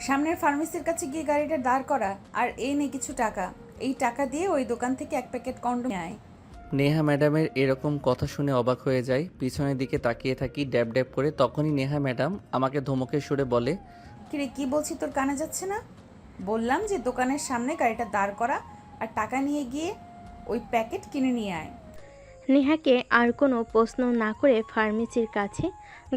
সামনের ফার্মেসির কাছে গিয়ে গাড়িটা দাঁড় করা, আর এই নে কিছু টাকা। এই টাকা দিয়ে ওই দোকান থেকে এক প্যাকেট কন্ডোম নিয়ে আয়। নেহা ম্যাডামের এরকম কথা শুনে অবাক হয়ে যায়। পিছনের দিকে তাকিয়ে থাকি ড্যাব ড্যাব করে। তখনই নেহা ম্যাডাম আমাকে ধমকের সুরে বলে, কিরে, কি বলছি তোর কানে যাচ্ছে না? বললাম যে দোকানের সামনে গাড়িটা দাঁড় করা, আর টাকা নিয়ে গিয়ে ওই প্যাকেট কিনে নিয়ে আয়। নেহাকে আর কোনো প্রশ্ন না করে ফার্মেসির কাছে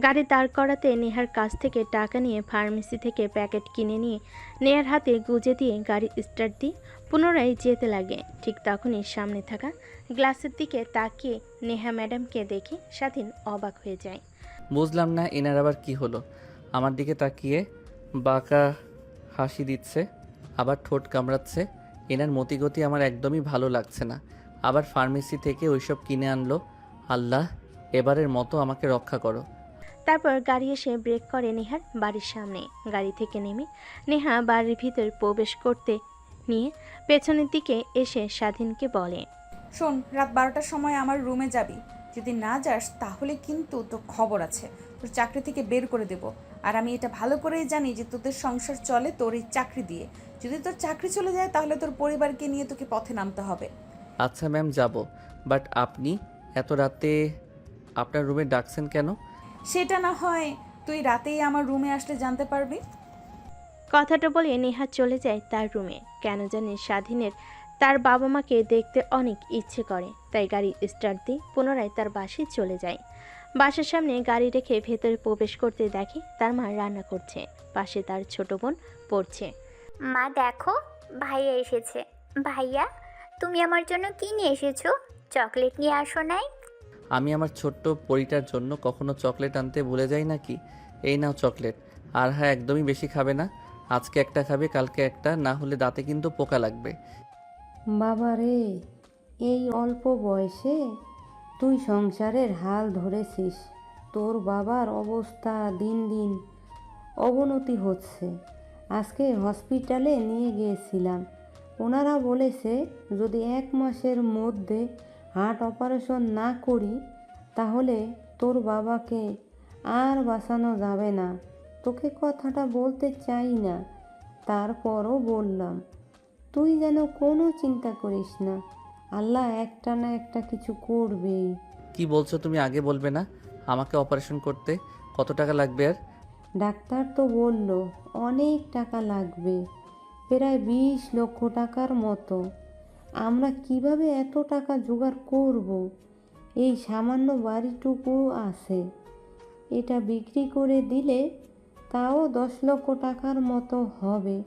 গাড়ি দাঁড় করাতে নেহার কাছ থেকে টাকা নিয়ে ফার্মেসি থেকে প্যাকেট কিনে নিয়ে নেহার হাতে গুজে দিয়ে গাড়ি স্টার্ট দিয়ে পুনরায় যেতে লাগে। ঠিক তখনই সামনে থাকা গ্লাসের দিকে তাকিয়ে নেহা ম্যাডামকে দেখে স্বাধীন অবাক হয়ে যায়। বুঝলাম না এনার আবার কি হলো। আমার দিকে তাকিয়ে বাঁকা হাসি দিচ্ছে, আবার ঠোঁট কামড়াচ্ছে। এনার মতিগতি আমার একদমই ভালো লাগছে না। আবার ফার্মেসি থেকে ওইসব কিনে আনলো। আল্লাহ, এবারের মতো আমাকে রক্ষা করো। তারপর গাড়ি এসে ব্রেক করে নেহার বাড়ির সামনে। গাড়ি থেকে নেমে নেহা বাড়ির ভিতর প্রবেশ করতে নিয়ে পেছনের দিকে এসে স্বাধীনকে বলে, শোন, রাত 12টার সময় আমার রুমে যাবি। যদি না যাস তাহলে কিন্তু তোর খবর আছে, তোর চাকরি থেকে বের করে দেব। আর আমি এটা ভালো করেই জানি যে তোদের সংসার চলে তোর এই চাকরি দিয়ে। যদি তোর চাকরি চলে যায় তাহলে তোর পরিবারকে নিয়ে তোকে পথে নামতে হবে। আচ্ছা ম্যাম, যাব। বাট আপনি এত রাতে আপনার রুমে ডাকছেন কেন? সেটা না হয় তুই রাতেই আমার রুমে আসলে জানতে পারবি। কথাটা বলে নেহা চলে যায় তার রুমে। কেন জানি স্বাধীনের তার বাবা মাকে দেখতে অনেক ইচ্ছে করে, তাই গাড়ি স্টার্ট দিয়ে পুনরায় তার বাসায় চলে যায়। বাসার সামনে গাড়ি রেখে ভেতরে প্রবেশ করতে দেখে তার মা রান্না করছে, পাশে তার ছোট বোন পড়ছে। মা দেখো, ভাইয়া এসেছে। ভাইয়া, তুমি আমার জন্য কি নিয়ে এসেছো? চকলেট নিয়ে আসো নাই? আমি আমার ছোট্ট পরিটার জন্য কখনো চকলেট আনতে ভুলে যাই নাকি? এই নাও চকলেট। আর হ্যাঁ, একদমই বেশি খাবে না। আজকে একটা খাবে, কালকে একটা, না হলে দাঁতে কিন্তু পোকা লাগবে। বাবা রে, এই অল্প বয়সে তুই সংসারের হাল ধরেছিস। তোর বাবার অবস্থা দিন দিন অবনতি হচ্ছে। আজকে হসপিটালে নিয়ে গিয়েছিলাম। ওনারা বলেছে যদি 1 মাসের মধ্যে হার্ট অপারেশন না করি তাহলে তোর বাবাকে আর বাঁচানো যাবে না। তোকে কথাটা বলতে চাই না, তারপরও বললাম। তুই যেন কোনো চিন্তা করিস না, আল্লাহ একটা না একটা কিছু করবেই। কি বলছো তুমি? আগে বলবে না? আমাকে অপারেশন করতে কত টাকা লাগবে? আর ডাক্তার তো বলল অনেক টাকা লাগবে, প্রায় 20 লক্ষ টাকার মতো। আমরা কিভাবে এত টাকা জোগাড় করব? এই সামান্য বাড়িটুকু আছে, এটা বিক্রি করে দিলে তাও 10 লক্ষ টাকার মতো হবে।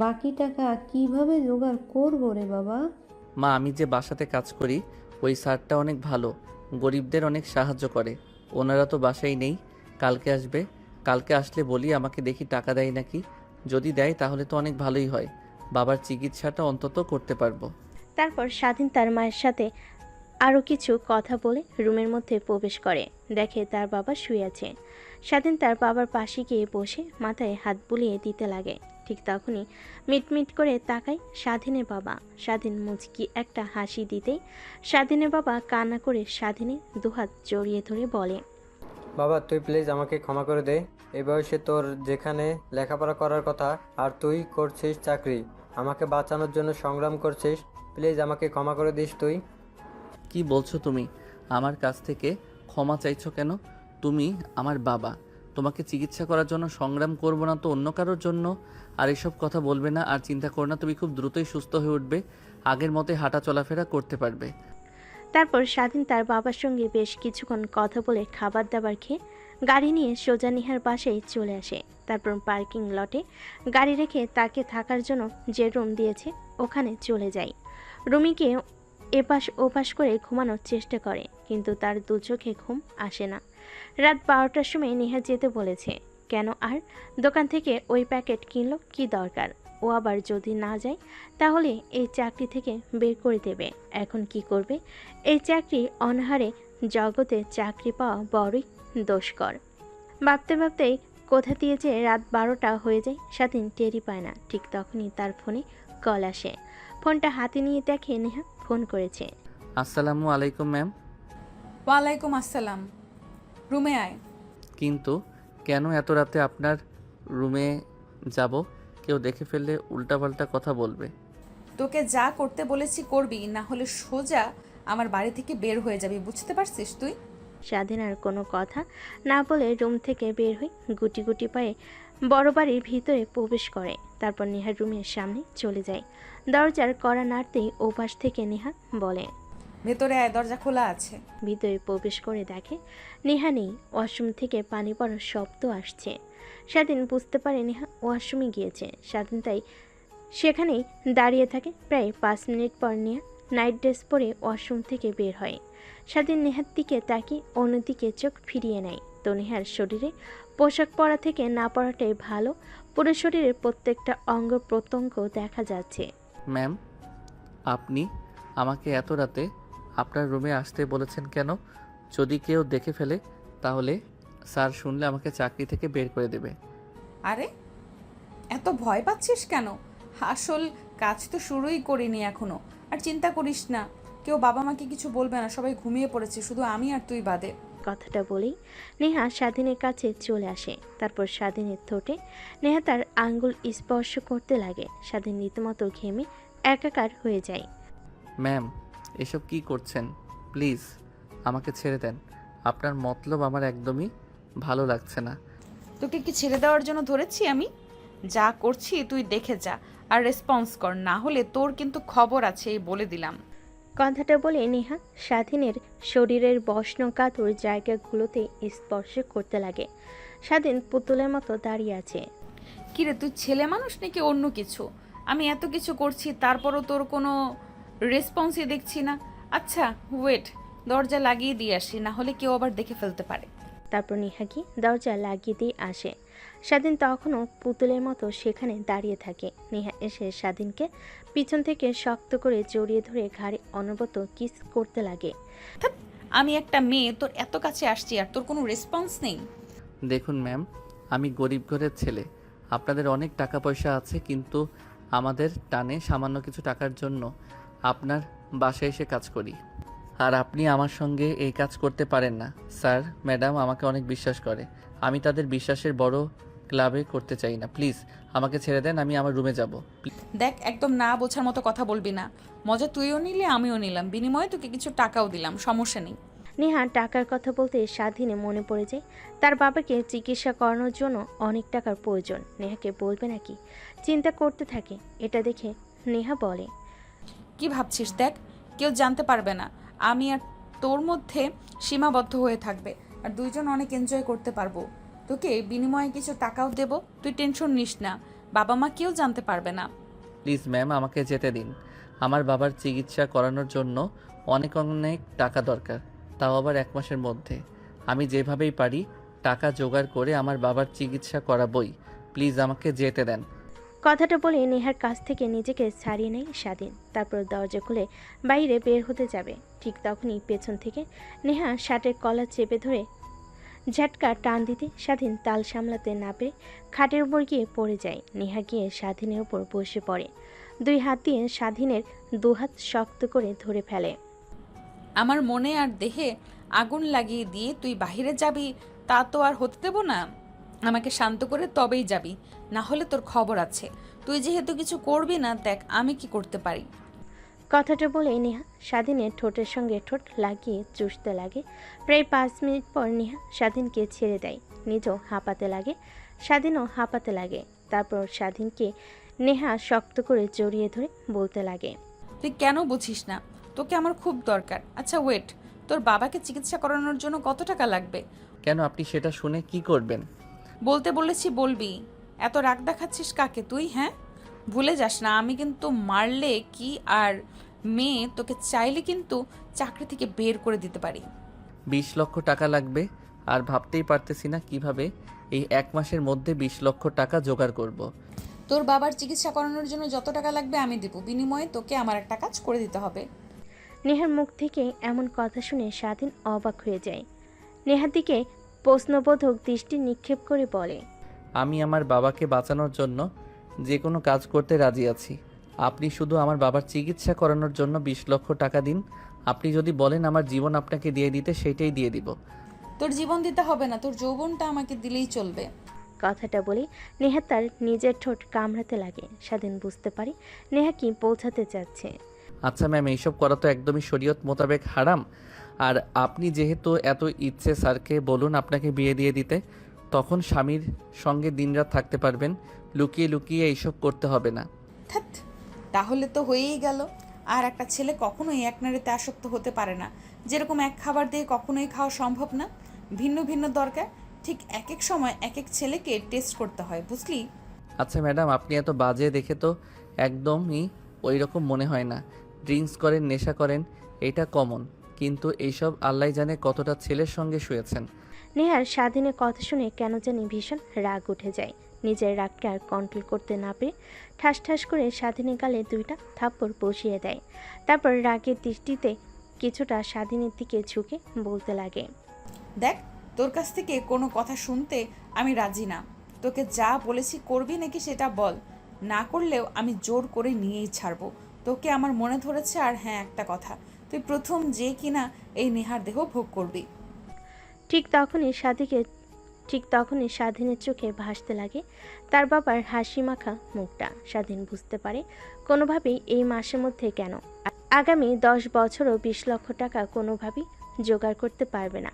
বাকি টাকা কিভাবে জোগাড় করব রে বাবা? মা, আমি যে বাসাতে কাজ করি ওই স্যারটা অনেক ভালো, গরিবদের অনেক সাহায্য করে। ওনারা তো বাসায় নেই, কালকে আসবে। কালকে আসলে বলি আমাকে দেখি টাকা দেয় নাকি। যদি দেয় তাহলে তো অনেক ভালোই হয়, বাবার চিকিৎসাটা অন্তত করতে পারবো। তারপর স্বাধীন তার মায়ের সাথে আরও কিছু কথা বলে রুমের মধ্যে প্রবেশ করে। দেখে তার বাবা শুয়ে আছে। স্বাধীন তার বাবার পাশে গিয়ে বসে মাথায় হাত বুলিয়ে দিতে লাগে। ঠিক তখনই মিটমিট করে তাকায় স্বাধীনের বাবা। স্বাধীন মুচকি একটা হাসি দিতেই স্বাধীনের বাবা কান্না করে স্বাধীনের দুহাত জড়িয়ে ধরে বলে, বাবা, তুই প্লিজ আমাকে ক্ষমা করে দে। এই বয়সে তোর যেখানে লেখাপড়া করার কথা আর তুই করছিস চাকরি, আমাকে বাঁচানোর জন্য সংগ্রাম করছিস। প্লিজ আমাকে ক্ষমা করে দিস তুই। কি বলছো তুমি? আমার কাছ থেকে ক্ষমা চাইছো কেন? তুমি আমার বাবা, তোমাকে চিকিৎসা করার জন্য সংগ্রাম করব না তো অন্য কারোর জন্য? আর এসব কথা বলবে না। আর চিন্তা করো না, তুমি খুব দ্রুতই সুস্থ হয়ে উঠবে, আগের মতোই হাঁটা চলাফেরা করতে পারবে। তারপর স্বাধীন তার বাবার সঙ্গে বেশ কিছুক্ষণ কথা বলে খাবার দাবার খেয়ে গাড়ি নিয়ে সোজা নিহার বাসায় চলে আসে। তারপর পার্কিং লটে গাড়ি রেখে তাকে থাকার জন্য যে রুম দিয়েছে ওখানে চলে যায়। রুমিকে এপাশ ওপাশ করে ঘুমানোর চেষ্টা করে, কিন্তু তার দু চোখে ঘুম আসে না। রাত 12টার সময় নেহা যেতে বলেছে। কেন আর দোকান থেকে ওই প্যাকেট কিনলো কি দরকার? ও আবার যদি না যায় তাহলে এই চাকরি থেকে বের করে দেবে। এখন কি করবে? এই চাকরি অনাহারে জগতে চাকরি পাওয়া বড়ই দুষ্কর। ভাবতে ভাবতেই কোথা দিয়ে যে রাত 12টা হয়ে যায় স্বাধীন টেরই পায় না। ঠিক তখনই তার ফোনে কল আসে। ফোনটা হাতে নিয়ে দেখে নেহা ফোন করেছে। আসসালামু আলাইকুম ম্যাম। ওয়ালাইকুম আসসালাম। রুমে আয়। কিন্তু কেন এত রাতে আপনার রুমে যাব, কেউ দেখে ফেললে উল্টাপাল্টা কথা বলবে। তোকে যা করতে বলেছি করবি, না হলে সোজা আমার বাড়ি থেকে বের হয়ে যাবি, বুঝতে পারছিস তুই? স্বাধীন আর কোনো কথা না বলে রুম থেকে বের হয়ে গুটি গুটি পায়ে বড় বাড়ির ভিতরে প্রবেশ করে। তারপর নেহার রুমের সামনে চলে যায়। দরজার কড়া নাড়তেই ওপাশ থেকে নেহা বলে, ভেতরে আয়, দরজা খোলা আছে। ভিতরে প্রবেশ করে দেখে নেহা নেই। ওয়াশরুম থেকে পানি পড়ার শব্দ আসছে। স্বাধীন বুঝতে পারে নেহা ওয়াশরুমে গিয়েছে। স্বাধীন তাই সেখানেই দাঁড়িয়ে থাকে। প্রায় 5 মিনিট পর নেহা নাইট ড্রেস পরে ওয়াশরুম থেকে বের হয়। স্বাধীন নেহার দিকে তাকিয়ে অন্যদিকে চোখ ফিরিয়ে নেয়। তো নেহার শরীরে পোশাক পরা থেকে না পরাটাই ভালো। পুরো শরীরের প্রত্যেকটা অঙ্গ প্রত্যঙ্গ দেখা যাচ্ছে। ম্যাম, আপনি আমাকে এত রাতে আপনার রুমে আসতে বলেছেন কেন? যদি কেউ দেখে ফেলে তাহলে স্যার শুনলে আমাকে চাকরি থেকে বের করে দেবে। আরে এত ভয় পাচ্ছিস কেন? আসল কাজ তো শুরুই করিনি এখনো। আর চিন্তা করিস না, কেউ বাবা মাকে কিছু বলবে না, সবাই ঘুমিয়ে পড়েছে, শুধু আমি আর তুই বাদে। কথাটা বলেই নেহা স্বাধীনের কাছে চলে আসে। তারপর স্বাধীনের ঠোঁটে নেহা তার আঙ্গুল স্পর্শ করতে লাগে। স্বাধীন রীতিমতো ঘেমে একাকার হয়ে যায়। ম্যাম, এসব কি করছেন? প্লিজ আমাকে ছেড়ে দেন। আপনার মতলব আমার একদমই ভালো লাগছে না। তোকে কি ছেড়ে দেওয়ার জন্য ধরেছি আমি? যা করছি তুই দেখে যা আর রেসপন্স কর, না হলে তোর কিন্তু খবর আছে, এই বলে দিলাম। কথাটা বলে নেহা স্বাধীনের শরীরের বস্নকাতর জায়গাগুলোতে স্পর্শ করতে লাগে। স্বাধীন পুতুলের মতো দাঁড়িয়ে আছে। কিরে তুই ছেলে মানুষ নাকি অন্য কিছু? আমি এত কিছু করছি তারপরও তোর কোনো রেসপন্সই দেখছি না। আচ্ছা ওয়েট, দরজা লাগিয়ে দিয়ে আসি, না হলে কেউ আবার দেখে ফেলতে পারে। তারপর নেহা কি দরজা লাগিয়ে দিয়ে আসে। স্বাধীন তখনও পুতুলের মতো সেখানে দাঁড়িয়ে থাকে। নেহা এসে স্বাধীনকে পিছন থেকে শক্ত করে জড়িয়ে ধরে ঘাড়ে অনবরত কিস করতে লাগে। ধ্যাৎ, আমি একটা মেয়ে, তোর এত কাছে আসছি আর তোর কোনো রেসপন্স নেই। দেখুন ম্যাম, আমি গরিব ঘরের ছেলে। আপনাদের অনেক টাকা পয়সা আছে, কিন্তু আমাদের টানে সামান্য কিছু টাকার জন্য আপনার বাসায় এসে কাজ করি। আর আপনি আমার সঙ্গে এই কাজ করতে পারেন না। স্যার ম্যাডাম আমাকে অনেক বিশ্বাস করে, আমি তাদের বিশ্বাসের বড় ক্লাবে করতে চাই না। প্লিজ আমাকে ছেড়ে দেন, আমি আমার রুমে যাব। দেখ, একদম না বোঝার মতো কথা বলবি না। মজা তুইও নিলি, আমিও নিলাম, বিনিময়ে তোকে কিছু টাকাও দিলাম, সমস্যা নেই। নেহা টাকার কথা বলতে স্বাধীনে মনে পড়ে যায় তার বাবাকে চিকিৎসা করানোর জন্য অনেক টাকার প্রয়োজন। নেহাকে বলবে নাকি চিন্তা করতে থাকে। এটা দেখে নেহা বলে, কি ভাবছিস? দেখ, কেউ জানতে পারবে না, আমি আর তোর মধ্যে সীমাবদ্ধ হয়ে থাকবে, আর দুইজন অনেক এনজয় করতে পারবো। তোকে বিনিময়ে কিছু টাকাও দেব, তুই টেনশন নিস না, বাবা মা কেউ জানতে পারবে না। প্লিজ ম্যাম, আমাকে যেতে দিন। আমার বাবার চিকিৎসা করানোর জন্য অনেক অনেক টাকা দরকার, তাও আবার 1 মাসের মধ্যে। আমি যেভাবেই পারি টাকা জোগাড় করে আমার বাবার চিকিৎসা করাবই। প্লিজ আমাকে যেতে দেন। কথাটা বলে নেহার কাছ থেকে নিজেকে ছাড়িয়ে নেয় স্বাধীন। তারপর দরজা খুলে বাইরে বের হতে যাবে। ঠিক তখনই পেছন থেকে নেহা শার্টের কলার চেপে ধরে ঝাটকা টান দিতে স্বাধীন তাল সামলাতে না পেরে খাটের উপর গিয়ে পড়ে যায়। নেহা গিয়ে স্বাধীনের উপর বসে পড়ে। 2 হাত দিয়ে স্বাধীনের 2 হাত শক্ত করে ধরে ফেলে। আমার মনে আর দেহে আগুন লাগিয়ে দিয়ে তুই বাহিরে যাবি, তা তো আর হতে দেব না। আমাকে শান্ত করে তবেই যাবি, না হলে তোর খবর আছে। তুই যেহেতু কিছু করবি না, দেখ আমি কি করতে পারি। কথাটা বলে নেহা স্বাধীনের ঠোঁটের সঙ্গে ঠোঁট লাগিয়ে চুষতে লাগে। প্রায় 5 মিনিট পর নেহা স্বাধীনকে ছেড়ে দেয়। নিজেও হাঁপাতে লাগে, স্বাধীনও হাঁপাতে লাগে। তারপর স্বাধীনকে নেহা শক্ত করে জড়িয়ে ধরে বলতে লাগে, তুই কেন বুঝিস না? তোকে আমার খুব দরকার। আচ্ছা ওয়েট, তোর বাবাকে চিকিৎসা করানোর জন্য কত টাকা লাগবে? কেন, আপনি সেটা শুনে কি করবেন? বলতে বলেছি বলবি। এত রাগ দেখাচ্ছিস কাকে তুই? হ্যাঁ, ভুলে যাস না, আমি কিন্তু মারলে কি আর মেয়ে তোকে চাইলে কিন্তু চাকরি থেকে বের করে দিতে পারি। 20 লক্ষ টাকা লাগবে, আর ভাবতেই পারতেছি না কিভাবে এই 1 মাসের মধ্যে 20 লক্ষ টাকা জোগাড় করব। তোর বাবার চিকিৎসা করানোর জন্য যত টাকা লাগবে আমি দেবো, বিনিময়ে তোকে আমার একটা কাজ করে দিতে হবে। নেহার মুখ থেকে এমন কথা শুনে স্বাধীন অবাক হয়ে যায়। নেহার দিকে প্রশ্নবোধক দৃষ্টি নিক্ষেপ করে বলে, আমি আমার বাবাকে বাঁচানোর জন্য যে কোনো কাজ করতে রাজি আছি। আপনি শুধু আমার বাবার চিকিৎসা করানোর জন্য 20 লক্ষ টাকা দিন। আপনি যদি বলেন আমার জীবন আপনাকে দিয়ে দিতে, সেইটাই দিয়ে দিব। তোর জীবন দিতে হবে না, তোর যৌবনটা আমাকে দিলেই চলবে। কথাটা বলে নেহা তার নিজের ঠোঁট কামড়াতে লাগে। স্বাধীন বুঝতে পারে নেহা কি বোঝাতে চাচ্ছে। আচ্ছা ম্যাম, এইসব করা তো একদমই শরীয়ত মোতাবেক হারাম। আর আপনি যেহেতু এত ইচ্ছে, স্যারকে বলুন আপনাকে বিয়ে দিয়ে দিতে, তখন স্বামীর সঙ্গে দিনরাত থাকতে পারবেন। লুকিয়ে লুকিয়ে এইসব করতে হবে না। ধ্যাৎ, তাহলে তো হয়েই গেল। আর একটা ছেলে কখনোই এক নারীতে আসক্ত হতে পারে না। যেরকম এক খাবার দিয়ে কখনোই খাওয়া সম্ভব না, ভিন্ন ভিন্ন দরকার। ঠিক এক এক সময় এক এক ছেলেকে টেস্ট করতে হয়, বুঝলি? আচ্ছা ম্যাডাম, আপনি এত বাজে দেখে তো একদমই ওই রকম মনে হয় না। ড্রিঙ্কস করেন, নেশা করেন, এটা কমন, কিন্তু এইসব আল্লাহ জানে কতটা ছেলের সঙ্গে শুয়েছেন। নেহার স্বাধীনের কথা শুনে কেন জানি ভীষণ রাগ উঠে যায়। নিজের রাগকে আর কন্ট্রোল করতে না পেরে ঠাস ঠাস করে স্বাধীনের গালে 2টা থাপ্পড় বসিয়ে দেয়। তারপর রাগের দৃষ্টিতে কিছুটা স্বাধীনের দিকে ঝুঁকে বলতে লাগে, দেখ, তোর কাছ থেকে কোনো কথা শুনতে আমি রাজি না। তোকে যা বলেছি করবি নাকি সেটা বল। না করলেও আমি জোর করে নিয়েই ছাড়বো। তোকে আমার মনে ধরেছে। আর হ্যাঁ, একটা কথা, তুই প্রথম যে কিনা এই নেহার দেহ ভোগ করবি। ঠিক তখনই স্বাধীনের চোখে ভাসতে লাগে তার বাবার হাসি মাখা মুখটা। স্বাধীন বুঝতে পারে কোনোভাবেই এই মাসের মধ্যে কেন আগামী 10 বছরও 20 লক্ষ টাকা কোনোভাবেই জোগাড় করতে পারবে না।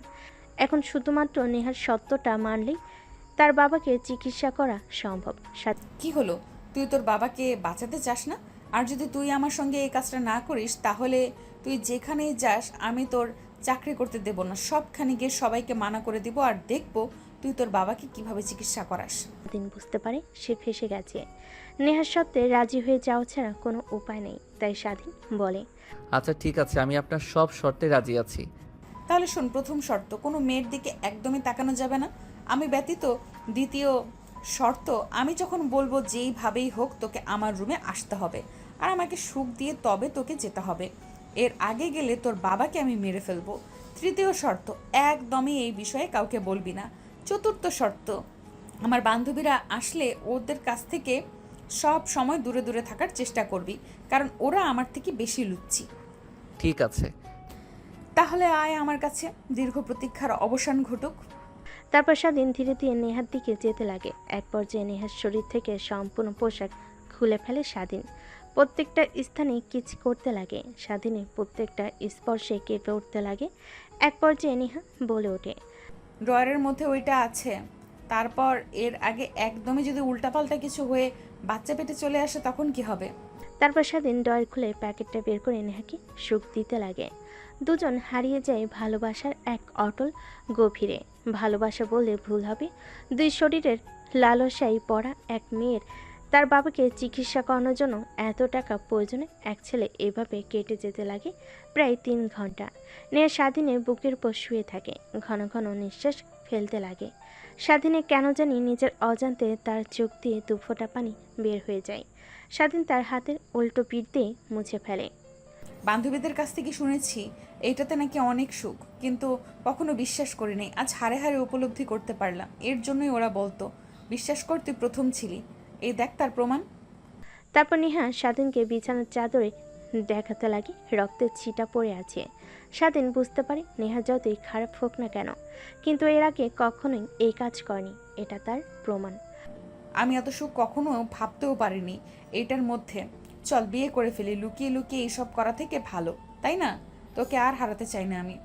এখন শুধুমাত্র নেহার সত্যটা মানলেই তার বাবাকে চিকিৎসা করা সম্ভব। কি হলো, তুই তোর বাবাকে বাঁচাতে চাস না? আর যদি তুই আমার সঙ্গে এই কাজটা না করিস, তাহলে তুই যেখানেই যাস আমি তোর চাকরি করতে দেব না। সবখানে গিয়ে সবাইকে মানা করে দিব, আর দেখব তুই তোর বাবাকে কিভাবে চিকিৎসা করাস। স্বাধীন বুঝতে পারে সে ফেঁসে গেছে। নেহার সত্ত্বে রাজি হয়ে যাওয়া ছাড়া কোনো উপায় নেই। তাই স্বাধীন বলে, আচ্ছা ঠিক আছে, আমি আপনার সব শর্তে রাজি আছি। তাহলে শোন, প্রথম শর্ত, কোনো মেয়ের দিকে একদমই তাকানো যাবে না আমি ব্যতীত। দ্বিতীয় শর্ত, আমি যখন বলবো যেইভাবেই হোক তোকে আমার রুমে আসতে হবে, আর আমাকে সুখ দিয়ে তবে তোকে যেতে হবে। এর আগে গেলে তোর বাবাকে আমি মেরে ফেলবো। তৃতীয় শর্ত, একদমই এই বিষয়ে কাউকে বলবি না। চতুর্থ শর্ত, আমার বান্ধবীরা আসলে ওদের কাছ থেকে সব সময় দূরে দূরে থাকার চেষ্টা করবি, কারণ ওরা আমার থেকে বেশি লুচ্ছি। ঠিক আছে। তাহলে আয় আমার কাছে, দীর্ঘ প্রতীক্ষার অবসান ঘটুক। তারপর স্বাধীন ধীরে ধীরে নেহার দিকে যেতে লাগে। এক পর্যায়ে নেহার শরীর থেকে সম্পূর্ণ পোশাক খুলে ফেলে স্বাধীন। প্রত্যেকটা স্থানে কিচ করতে লাগে। স্বাধীনের প্রত্যেকটা স্পর্শে কেঁপে উঠতে লাগে। এক পর্যায়ে নেহা বলে ওঠে, ড্রয়ারের মধ্যে ওইটা আছে। তারপর এর আগে একদমই যদি উল্টাপাল্টা কিছু হয়ে বাচ্চা পেটে চলে আসে তখন কি হবে? তারপর স্বাধীন ড্রয়ার খুলে প্যাকেটটা বের করে নেহাকে সুখ দিতে লাগে। দুজন হারিয়ে যায় ভালোবাসার এক অটল গভীরে। ভালোবাসা বললে ভুল হবে। দুই শরীরের লালসায় পড়া এক মেয়ের তার বাবাকে চিকিৎসা করানোর জন্য এত টাকা প্রয়োজনে এক ছেলে এভাবে কেটে যেতে লাগে প্রায় 3 ঘন্টা। নেহা স্বাধীনের বুকের উপর শুয়ে থাকে, ঘন ঘন নিঃশ্বাস ফেলতে লাগে। স্বাধীনে কেন জানি নিজের অজান্তে তার চোখ দিয়ে 2 ফোঁটা পানি বের হয়ে যায়। স্বাধীন তার হাতের উল্টো পিঠ দিয়ে মুছে ফেলে। বান্ধবীদের কাছ থেকে শুনেছি এইটাতে নাকি অনেক সুখ, কিন্তু কখনো বিশ্বাস করিনি। আজ হাড়ে হাড়ে উপলব্ধি করতে পারলাম। এর জন্যই ওরা বলতো, বিশ্বাস কর তুই প্রথম ছিলি। এই দেখ তার প্রমাণ। তারপর নেহা স্বাধীনকে বিছানার চাদরে দেখাতে লাগে রক্তের ছিটা পড়ে আছে। স্বাধীন বুঝতে পারে নেহা যতই খারাপ হোক না কেন, কিন্তু এর আগে কখনোই এই কাজ করেনি। এটা তার প্রমাণ। আমি এত সুখ কখনো ভাবতেও পারিনি এইটার মধ্যে। চল বিয়ে করে ফেলি, লুকিয়ে লুকিয়ে এইসব করা থেকে ভালো, তাই না? তোকে আর হারাতে চাই না আমি।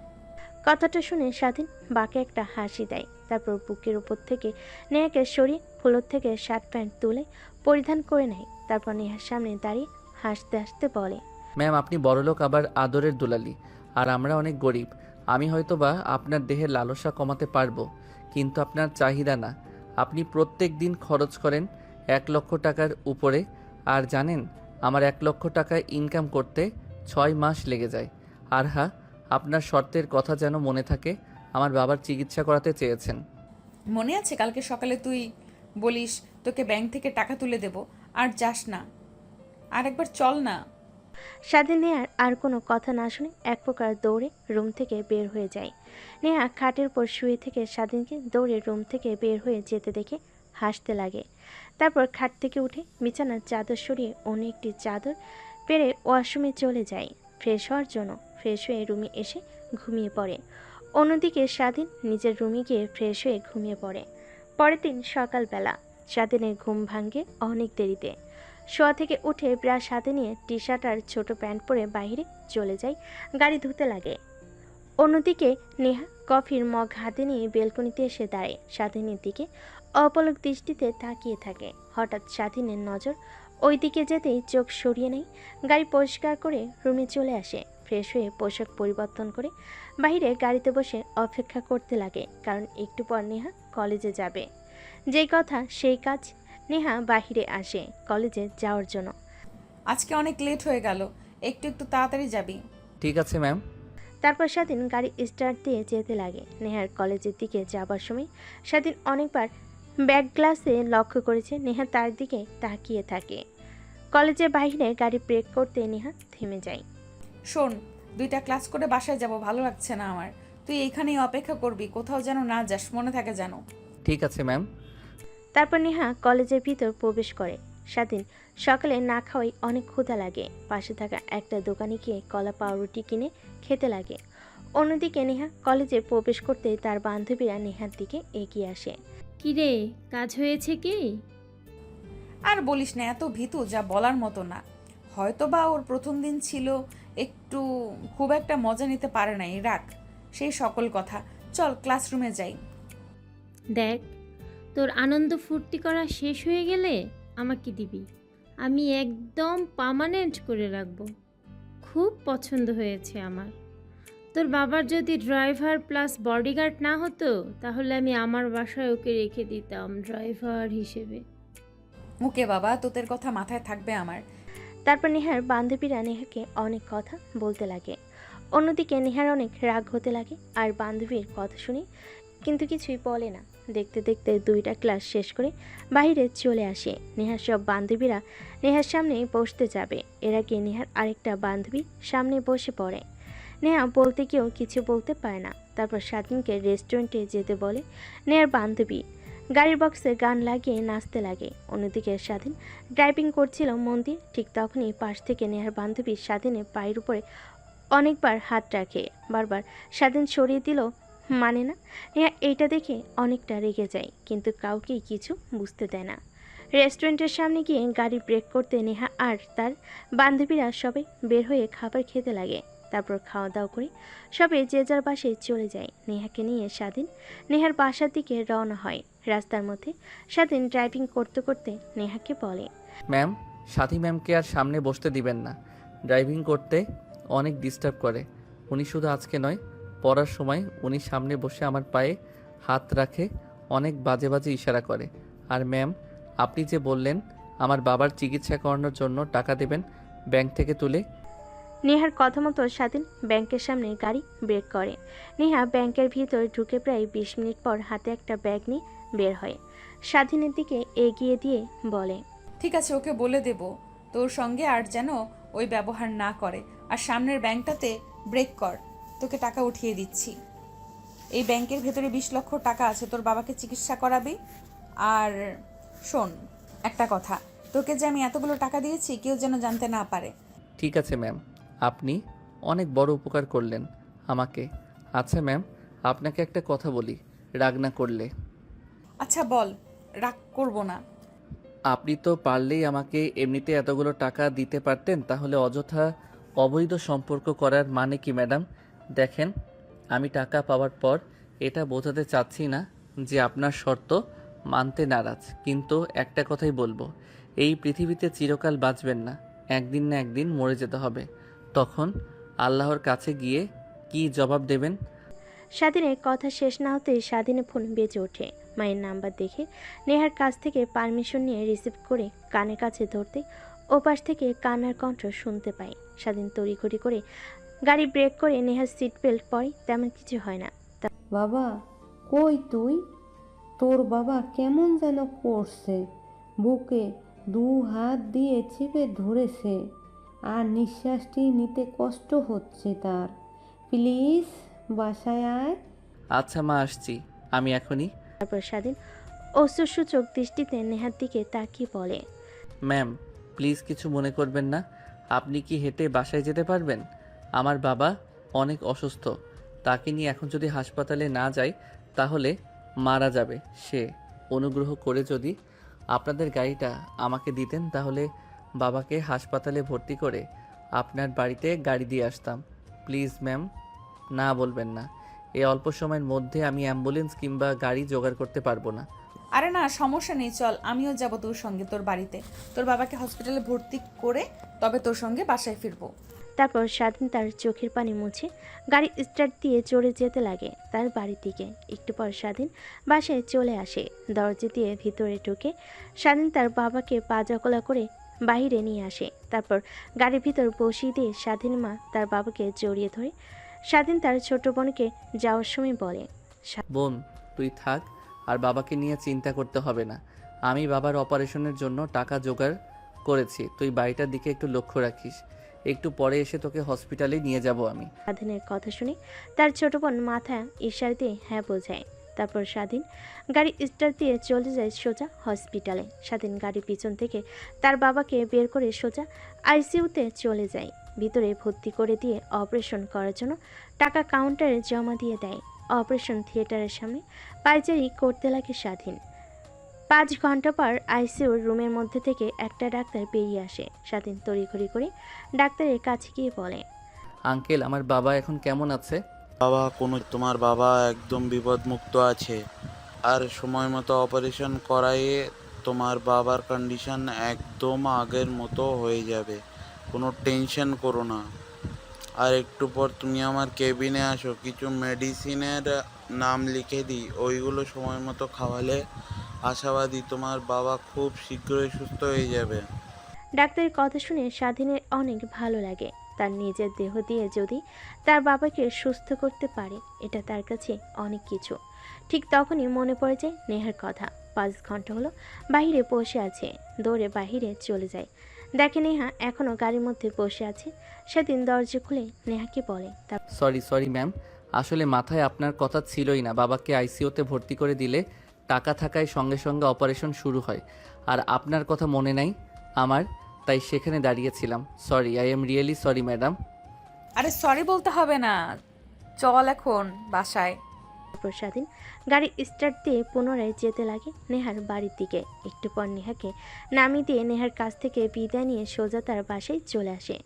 কথাটা শুনে স্বাধীন বাঁকে একটা হাসি দেয়। তারপর বুকের উপর থেকে নেহাকে সরিয়ে ফ্লোর থেকে শার্ট প্যান্ট তুলে পরিধান করে নেয়। তারপর নেহার সামনে দাঁড়িয়ে হাসতে হাসতে বলে, ম্যাম, আপনি বড়লোক আবার আদরের দুলালি, আর আমরা অনেক গরিব। আমি হয়তোবা আপনার দেহের লালসা কমাতে পারবো, কিন্তু আপনার চাহিদা না। আপনি প্রত্যেক দিন খরচ করেন 1 লক্ষ টাকার উপরে, আর জানেন আমার 1 লক্ষ টাকা ইনকাম করতে 6 মাস লেগে যায়। আর হ্যাঁ, আপনার শর্তের কথা যেন মনে থাকে, আমার বাবার চিকিৎসা করাতে চেয়েছেন। মনে আছে কালকে সকালে তুই বলিস তোকে ব্যাংক থেকে টাকা তুলে দেব, আর যাস না? আর একবার চল না। স্বাধীন নেহার আর কোনো কথা না শুনে এক প্রকার দৌড়ে রুম থেকে বের হয়ে যায়। নেহা খাটের উপর শুয়ে থেকে স্বাধীনকে দৌড়ে রুম থেকে বের হয়ে যেতে দেখে হাসতে লাগে। তারপর খাট থেকে উঠে বিছানার চাদর সরিয়ে অন্য একটি চাদর পেরে ওয়াশরুমে চলে যায় ফ্রেশ হওয়ার জন্য। ফ্রেশ হয়ে রুমে এসে ঘুমিয়ে পড়ে। অন্যদিকে স্বাধীন নিজের রুমে গিয়ে ফ্রেশ হয়ে ঘুমিয়ে পড়ে। পরের দিন সকালবেলা স্বাধীনের ঘুম ভাঙে অনেক দেরিতে। শোয়া থেকে উঠে ব্রাশ হাতে নিয়ে টি শার্ট আর ছোট প্যান্ট পরে বাইরে চলে যায়, গাড়ি ধুতে লাগে। অন্যদিকে নেহা কফির মগ হাতে নিয়ে বেলকনিতে এসে দাঁড়ায়, স্বাধীনের দিকে অপলক দৃষ্টিতে তাকিয়ে থাকে। হঠাৎ স্বাধীনের নজর ওই দিকে যেতেই চোখ সরিয়ে নেয়। গাড়ি পরিষ্কার করে রুমে চলে আসে, ফ্রেশ হয়ে পোশাক পরিবর্তন করে বাইরে গাড়িতে বসে অপেক্ষা করতে লাগে, কারণ একটু পর নেহা কলেজে যাবে। যেই কথা সেই কাজ, নেহা বাহিরে আসে কলেজে যাওয়ার জন্য। আজকে অনেক লেট হয়ে গেল, একটু একটু তাড়াতাড়ি যাবি। ঠিক আছে ম্যাম। তারপর স্বাধীন গাড়ি স্টার্ট দিয়ে যেতে লাগে। নেহার কলেজের দিকে যাবার সময় স্বাধীন অনেকবার ব্যাক গ্লাসে লক্ষ্য করেছে নেহা তার দিকে তাকিয়ে থাকে। কলেজের বাইরে গাড়ি ব্রেক করতে নেহা থেমে যায়। শোন, 2টা ক্লাস করে বাসায় যাব, ভালো লাগছে না আমার। তুই এইখানেই অপেক্ষা করবি, কোথাও যেন না যাস, মনে থাকে যেন। ঠিক আছে ম্যাম। তারপর নেহা কলেজের ভিতর প্রবেশ করে। স্বাধীন সকালে না খাওয়াই অনেক ক্ষুধা লাগে, পাশে থাকা একটা দোকানে গিয়ে কলা পাউরুটি কিনে খেতে লাগে। অন্যদিকে নেহা কলেজে প্রবেশ করতে তার বান্ধবীরা নেহার দিকে এগিয়ে আসে। কিরে, কাজ হয়েছে কি? আর বলিস না, এত ভীতু যা বলার মতো না। হয়তো বা ওর প্রথম দিন ছিল, একটু খুব একটা মজা নিতে পারে নাই, রাখ সেই সকল কথা। চল ক্লাসরুমে যাই। দেখ, তোর আনন্দ ফুর্তি করা শেষ হয়ে গেলে আমাকে দিবি, আমি একদম পার্মানেন্ট করে রাখবো। খুব পছন্দ হয়েছে আমার। তোর বাবার যদি ড্রাইভার প্লাস বডিগার্ড না হতো, তাহলে আমি আমার বাসায় ওকে রেখে দিতাম ড্রাইভার হিসেবে। ওকে বাবা, তোদের কথা মাথায় থাকবে আমার। তারপর নেহার বান্ধবীরা নেহাকে অনেক কথা বলতে লাগে। অন্যদিকে নেহার অনেক রাগ হতে লাগে আর বান্ধবীর কথা শুনে কিন্তু কিছুই বলে না। দেখতে দেখতে 2টা ক্লাস শেষ করে বাইরে চলে আসে। নেহার সব বান্ধবীরা নেহার সামনে বসতে যাবে, এর আগে নেহার আরেকটা বান্ধবী সামনে বসে পড়ে। নেহা বলতে গিয়েও কিছু বলতে পারে না। তারপর স্বাধীনকে রেস্টুরেন্টে যেতে বলে নেহার বান্ধবী। গাড়ির বক্সে গান লাগিয়ে নাচতে লাগে। অন্যদিকে স্বাধীন ড্রাইভিং করছিল মন দিয়ে। ঠিক তখনই পাশ থেকে নেহার বান্ধবী স্বাধীনের পায়ের উপরে অনেকবার হাত রাখে। বারবার স্বাধীন সরিয়ে দিল, মানে না। নেহা এইটা দেখে অনেকটা রেগে যায়, কিন্তু কাউকেই কিছু বুঝতে দেয় না। রেস্টুরেন্টের সামনে গিয়ে গাড়ি ব্রেক করতে নেহা আর তার বান্ধবীরা সবাই বের হয়ে খাবার খেতে লাগে। তারপর খাওয়া দাওয়া করে সবাই যে যার বাসায় চলে যায়। নেহাকে নিয়ে স্বাধীন নেহার বাসার দিকে রওনা হয়। রাস্তার মধ্যে স্বাধীন ড্রাইভিং করতে করতে নেহাকে বলে, ম্যাম, সাথী ম্যামকে আর সামনে বসতে দিবেন না। ড্রাইভিং করতে অনেক ডিস্টার্ব করে। উনি শুধু আজকে নয়, পড়ার সময় উনি সামনে বসে আমার পায়ে হাত রাখে, অনেক বাজে বাজে ইশারা করে। আর ম্যাম, আপনি যে বললেন আমার বাবার চিকিৎসা করানোর জন্য টাকা দেবেন ব্যাংক থেকে তুলে। নেহার কথা মতো স্বাধীন ব্যাংকের সামনে গাড়ি ব্রেক করে। নেহা ব্যাংকের ভিতর ঢুকে প্রায় 20 মিনিট পর হাতে একটা ব্যাগ নিয়ে বের হয়। স্বাধীনের দিকে এগিয়ে দিয়ে বলে, ঠিক আছে, ওকে বলে দেব তোর সঙ্গে আর যেন ওই ব্যবহার না করে। আর সামনের ব্যাংকটাতে ব্রেক কর, তোকে টাকা উঠিয়ে দিচ্ছি। এই ব্যাংকের ভেতরে 20 লক্ষ টাকা আছে, তোর বাবাকে চিকিৎসা করাবি। আর শোন একটা কথা, তোকে যে আমি এতগুলো টাকা দিয়েছি কেউ যেন জানতে না পারে। ঠিক আছে ম্যাম, আপনি অনেক বড় উপকার করলেন আমাকে। আচ্ছা ম্যাম, আপনাকে একটা কথা বলি, রাগ না করলে। আচ্ছা বল, রাগ করবো না। আপনি তো পারলেই আমাকে এমনিতে এতগুলো টাকা দিতে পারতেন, তাহলে অযথা অবৈধ সম্পর্ক করার মানে কি ম্যাডাম? দেখেন, আমি টাকা পাওয়ার পর এটা বোঝাতে চাচ্ছি না যে আপনার শর্ত মানতে নারাজ, কিন্তু একটা কথাই বলবো, এই পৃথিবীতে চিরকাল বাঁচবেন না, একদিন না একদিন মরে যেতে হবে। তখন আল্লাহর কাছে গিয়ে কি জবাব দেবেন? স্বাধীনের কথা শেষ না হতেই স্বাধীনের ফোন বেজে ওঠে। মায়ের নাম্বার দেখে নেহার কাছ থেকে পারমিশন নিয়ে রিসিভ করে কানের কাছে ধরতে ওপাশ থেকে কান্নার কণ্ঠ শুনতে পাই। স্বাধীন তড়িঘড়ি করে গাড়ি ব্রেক করে নেহার সিট বেল্ট পরে, তেমন কিছু হয় না। বাবা, কই তুই? তোর বাবা কেমন যেন করছে, বুকে 2 হাত দিয়ে চেপে ধরেছে আর নিঃশ্বাসটি নিতে কষ্ট হচ্ছে তার। প্লিজ বাসায় আয়। আচ্ছা মা, আসছি আমি এখনই। তারপর স্বাধীন অশ্রুসূচক দৃষ্টিতে নেহার দিকে তাকিয়ে বলে, ম্যাম, প্লিজ কিছু মনে করবেন না। আপনি কি হেঁটে বাসায় যেতে পারবেন? আমার বাবা অনেক অসুস্থ, তাকে নিয়ে এখন যদি হাসপাতালে না যাই তাহলে মারা যাবে সে। অনুগ্রহ করে যদি আপনাদের গাড়িটা আমাকে দিতেন তাহলে বাবাকে হাসপাতালে ভর্তি করে আপনার বাড়িতে গাড়ি দিয়ে আসতাম। প্লিজ ম্যাম, না বলবেন না। এই অল্প সময়ের মধ্যে আমি অ্যাম্বুলেন্স কিংবা গাড়ি জোগাড় করতে পারবো না। আরে না, সমস্যা নেই, চল আমিও যাব তোর সঙ্গে তোর বাড়িতে। তোর বাবাকে হসপিটালে ভর্তি করে তবে তোর সঙ্গে বাসায় ফিরবো। তারপর স্বাধীন তার চোখের পানি মুছে গাড়ি স্টার্ট দিয়ে চড়ে যেতে লাগে তার বাড়ির দিকে। একটু পর স্বাধীন বাসায় চলে আসে। দরজা দিয়ে ভিতরে ঢুকে স্বাধীন তার বাবাকে পা জকলা করে বাইরে নিয়ে আসে। তারপর গাড়ির ভিতর বসিয়ে দিয়ে স্বাধীন মা তার বাবাকে জড়িয়ে ধরে স্বাধীন তার ছোট বোনকে যাওয়ার সময় বলে, বোন, তুই থাক, আর বাবাকে নিয়ে চিন্তা করতে হবে না। আমি বাবার অপারেশনের জন্য টাকা জোগাড় করেছি। তুই বাড়িটার দিকে একটু লক্ষ্য রাখিস। একটু পরে এসে তোকে হসপিটালে নিয়ে যাব আমি। স্বাধীনের কথা শুনে তার ছোট বোন মাথা ইশারা দিয়ে হ্যাঁ বোঝায়। তারপর স্বাধীন গাড়ি স্টার্ট দিয়ে চলে যায় সোজা হসপিটালে। স্বাধীন গাড়ির পিছন থেকে তার বাবাকে বের করে সোজা আইসিইউতে চলে যায়। ভিতরে ভর্তি করে দিয়ে অপারেশন করার জন্য টাকা কাউন্টারে জমা দিয়ে দেয়। অপারেশন থিয়েটারের সামনে পায়চারি করতে লাগে স্বাধীন। 5 ঘন্টা পর আইসিইউর রুমের মধ্যে থেকে একটা ডাক্তার বেরিয়ে আসে। স্বাধীন তড়িঘড়ি করে ডাক্তারের কাছে গিয়ে বলে, আঙ্কেল, আমার বাবা এখন কেমন আছে? তোমার বাবা একদম বিপদমুক্ত আছে, আর সময় মতো অপারেশন করাইয়ে তোমার বাবার কন্ডিশন একদম আগের মতো হয়ে যাবে। কোনো টেনশন করো না। আর একটু পর তুমি আমার কেবিনে আসো, কিছু মেডিসিনের নাম লিখে দিই, ওইগুলো সময় মতো খাওয়ালে আশাবাদী তোমার বাবা খুব শীঘ্রই সুস্থ হয়ে যাবে। ডাক্তারের কথা শুনে স্বাধীনের অনেক ভালো লাগে। তার নিজের দেহ দিয়ে যদি তার বাবাকে সুস্থ করতে পারে, এটা তার কাছে অনেক কিছু। ঠিক তখনই মনে পড়ে যায় নেহার কথা। 5 ঘন্টা হলো বাইরে বসে আছে। দৌড়ে বাইরে চলে যায়। দেখে নেহা এখনও গাড়ির মধ্যে বসে আছে। সেদিন দরজা খুলে নেহাকে বলে, সরি ম্যাম, আসলে মাথায় আপনার কথা ছিলই না। বাবাকে আইসিইউতে ভর্তি করে দিলে টাকা থাকায় সঙ্গে সঙ্গে অপারেশন শুরু হয়, আর আপনার কথা মনে নাই আমার, তাই সেখানে দাঁড়িয়েছিলাম। Sorry, I am really sorry madam. আরে সরি বলতে হবে না, চল এখন বাসায়। তারপর স্বাধীন গাড়ি স্টার্ট দিয়ে পুনরায় যেতে লাগে নেহার বাড়ির দিকে। একটু পর নেহাকে নামিয়ে দিয়ে নেহার কাছ থেকে বিদায় নিয়ে সোজা তার বাসায় চলে আসে।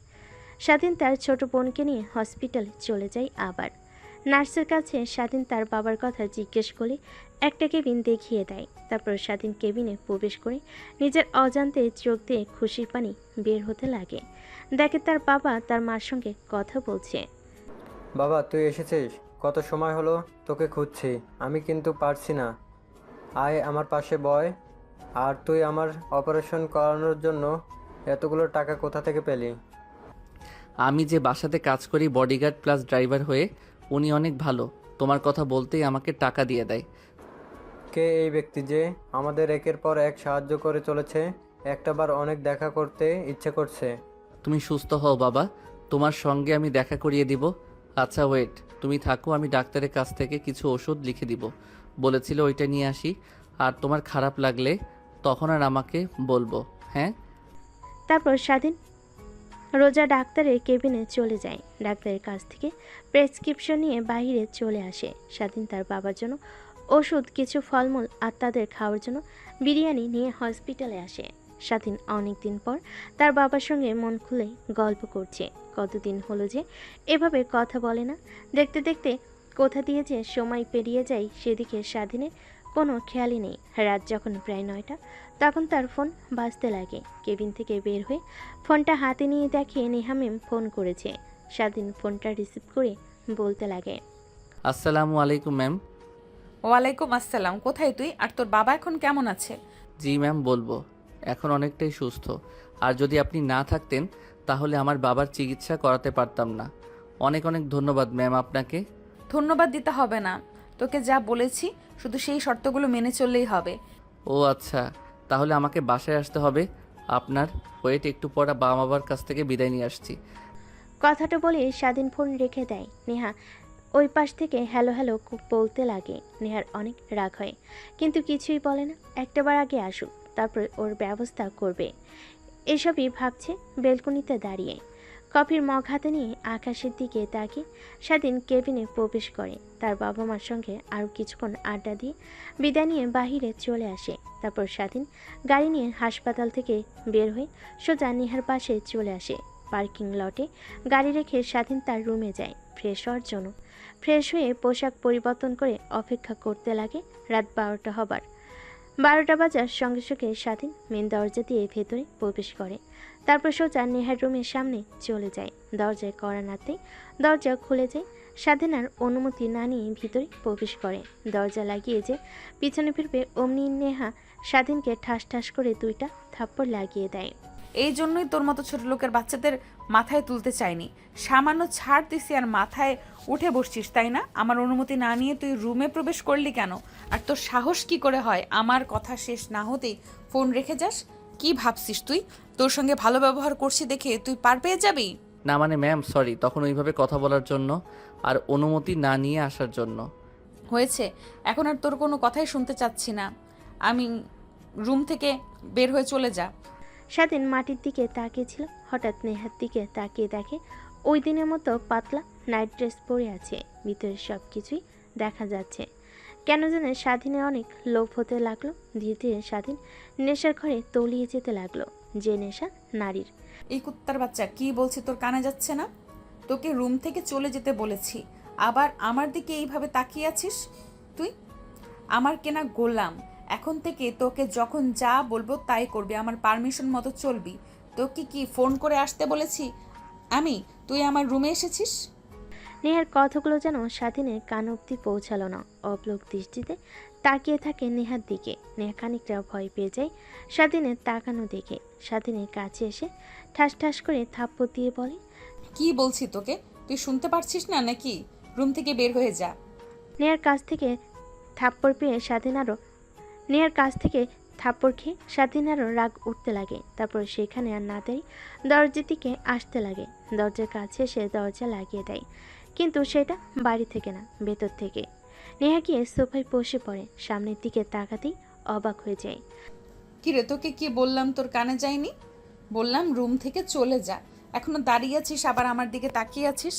স্বাধীন তার ছোট বোনকে নিয়ে হসপিটালে চলে যায়। আবার নার্সের কাছে স্বাধীন তার বাবার কথা জিজ্ঞেস করে একটা কেবিন দেখিয়ে দেয়। তারপর স্বাধীন কেবিনে প্রবেশ করে নিজের অজান্তে চোখ দিয়ে খুশির পানি বের হতে লাগে। দেখে তার বাবা তার মার সঙ্গে কথা বলছে। বাবা, তুই এসেছিস? কত সময় হলো তোকে খুঁজছি। আমি কিন্তু পারছি না। আয় আমার পাশে বয়। আর তুই আমার অপারেশন করানোর জন্য এতগুলো টাকা কোথা থেকে পেলি? আমি যে বাসাতে কাজ করি বডিগার্ড প্লাস ড্রাইভার হয়ে, উনি অনেক ভালো। তোমার কথা বলতেই আমাকে টাকা দিয়ে দেয়। কে এই ব্যক্তি যে আমাদের একের পর এক সাহায্য করে চলেছে? একটাবার অনেক দেখা করতে ইচ্ছে করছে। তুমি সুস্থ হও বাবা, তোমার সঙ্গে আমি দেখা করিয়ে দিব। আচ্ছা ওয়েট, তুমি থাকো, আমি ডাক্তারের কাছ থেকে কিছু ওষুধ লিখে দিব বলেছিল, ওইটা নিয়ে আসি। আর তোমার খারাপ লাগলে তখন আর আমাকে বলবো, হ্যাঁ? তারপর স্বাধীন রোজা ডাক্তারের কেবিনে চলে যায়। ডাক্তারের কাছ থেকে প্রেসক্রিপশন নিয়ে বাইরে চলে আসে। স্বাধীন তার বাবার জন্য ওষুধ, কিছু ফলমূল আর তাদের খাওয়ার জন্য বিরিয়ানি নিয়ে হসপিটালে আসে। স্বাধীন অনেক দিন পর তার বাবার সঙ্গে মন খুলে গল্প করছে। কতদিন হলো যে এভাবে কথা বলে না। দেখতে দেখতে কোথা দিয়ে যে সময় পেরিয়ে যায় সেদিকে স্বাধীনের কোনো খেয়ালই নেই। রাত যখন প্রায় 9টা, তখন তার ফোন বাজতে লাগে। কেবিন থেকে বের হয়ে ফোনটা হাতে নিয়ে দেখে নেহা ম্যাম ফোন করেছে। স্বাধীন ফোনটা রিসিভ করে বলতে লাগে, আসসালামু আলাইকুম ম্যাম। ওয়ালাইকুম আসসালাম। কোথায় তুই? আর তোর বাবা এখন কেমন আছে? জি ম্যাম, বলবো। এখন অনেকটাই সুস্থ। আর যদি আপনি না থাকতেন তাহলে আমার বাবার চিকিৎসা করাতে পারতাম না। অনেক অনেক ধন্যবাদ ম্যাম আপনাকে। ধন্যবাদ দিতে হবে না, তোকে যা বলেছি শুধু সেই শর্তগুলো মেনে চললেই হবে। ও আচ্ছা, তাহলে আমাকে বাসায় আসতে হবে আপনার। ওয়েট, একটু পর বাবার কাছ থেকে বিদায় নিয়ে আসছি। কথাটা বলে স্বাধীন ফোন রেখে দেয়। নেহা ওই পাশ থেকে হ্যালো হ্যালো বলতে লাগে। নেহার অনেক রাগ হয়, কিন্তু কিছুই বলে না। একটাবার আগে আসুক, তারপর ওর ব্যবস্থা করবে। এসবই ভাবছে বেলকনিতে দাঁড়িয়ে। কফির মগ হাতে নিয়ে আকাশের দিকে তাকিয়ে স্বাধীন কেবিনে প্রবেশ করে। তার বাবা মার সঙ্গে আরও কিছুক্ষণ আড্ডা দিয়ে বিদায় নিয়ে বাহিরে চলে আসে। তারপর স্বাধীন গাড়ি নিয়ে হাসপাতাল থেকে বের হয়ে সোজা নেহার পাশে চলে আসে। পার্কিং লটে গাড়ি রেখে স্বাধীন তার রুমে যায় ফ্রেশ হওয়ার জন্য। ফ্রেশ হয়ে পোশাক পরিবর্তন করে অপেক্ষা করতে লাগে রাত 12টা হবার। 12টা বাজার সঙ্গে সঙ্গে স্বাধীন মেন দরজা দিয়ে ভেতরে প্রবেশ করে। তারপর সোজা নেহার রুমের সামনে চলে যায়। দরজায় কড়া নাড়তেই দরজা খুলে যায়। স্বাধীন আর অনুমতি না নিয়ে ভিতরে প্রবেশ করে। দরজা লাগিয়ে যে পিছনে ফিরবে অমনি নেহা স্বাধীনকে ঠাস ঠাস করে 2টা থাপ্পড় লাগিয়ে দেয়। এই জন্যই তোর মতো ছোট লোকের বাচ্চাদের মাথায় তুলতে চাইনি। সামান্য ছাড় দিছি আর মাথায় উঠে বসছিস, তাই না? আমার অনুমতি না নিয়ে তুই রুমে প্রবেশ করলি কেন? আর তোর সাহস কি করে হয় আমার কথা শেষ না হতেই ফোন রেখে যাস? কি ভাবছিস তুই? তোর সঙ্গে ভালো ব্যবহার করছি দেখে তুই পার পেয়ে যাবি? না মানে ম্যাম সরি, তখন ওইভাবে কথা বলার জন্য আর অনুমতি না নিয়ে আসার জন্য। হয়েছে, এখন আর তোর কোনো কথাই শুনতে চাচ্ছি না। আমি রুম থেকে বের হয়ে চলে যা। স্বাধীন মাটির দিকে তাকিয়েছিল, হঠাৎ নেহার দিকে তাকিয়ে দেখে ওই দিনের মতো পাতলা নাইট ড্রেস পরে আছে। ভিতরে সব কিছুই দেখা যাচ্ছে। কেন যেন স্বাধীনের অনেক লোভ হতে লাগলো। ধীরে ধীরে স্বাধীন নেশার ঘরে তলিয়ে যেতে লাগলো, যে নেশা নারীর। এই কুত্তার বাচ্চা, কি বলছি তোর কানে যাচ্ছে না? তোকে রুম থেকে চলে যেতে বলেছি, আবার আমার দিকে এইভাবে তাকিয়ে আছিস? তুই আমার কেনা গোলাম, এখন থেকে তোকে যখন যা বলবো তাই করবি, আমার পারমিশন মতো চলবি। তোকে কি ফোন করে আসতে বলেছি আমি? তুই আমার রুমে এসেছিস? নেহার কথাগুলো যেন স্বাধীনের কান অব্দি পৌঁছালো না। অবলোক দৃষ্টিতে তাকিয়ে থাকে নেহার দিকে। নেহা খানিকটা ভয় পেয়ে যায় স্বাধীনের তাকানো দেখে। স্বাধীনের কাছে এসে ঠাস ঠাস করে থাপ্পড় দিয়ে বলে, কি বলছি তোকে, তুই শুনতে পারছিস না নাকি? রুম থেকে বের হয়ে যা। নেহার কাছ থেকে থাপ্পড় পেয়ে নেহার কাছ থেকে থাপ্পড় খেয়ে স্বাধীন আরও রাগ উঠতে লাগে। তারপর সেখানে আর না দাঁড়িয়ে দরজার দিকে আসতে লাগে। দরজার কাছে এসে দরজা লাগিয়ে দেয়, কিন্তু সেটা বাড়ি থেকে না, ভেতর থেকে। নেহা গিয়ে সোফায় বসে পড়ে। সামনের দিকে তাকাতেই অবাক হয়ে যায়। কিরে, তোকে কি বললাম তোর কানে যায়নি? বললাম রুম থেকে চলে যা, এখনো দাঁড়িয়ে আছিস আবার আমার দিকে তাকিয়ে আছিস।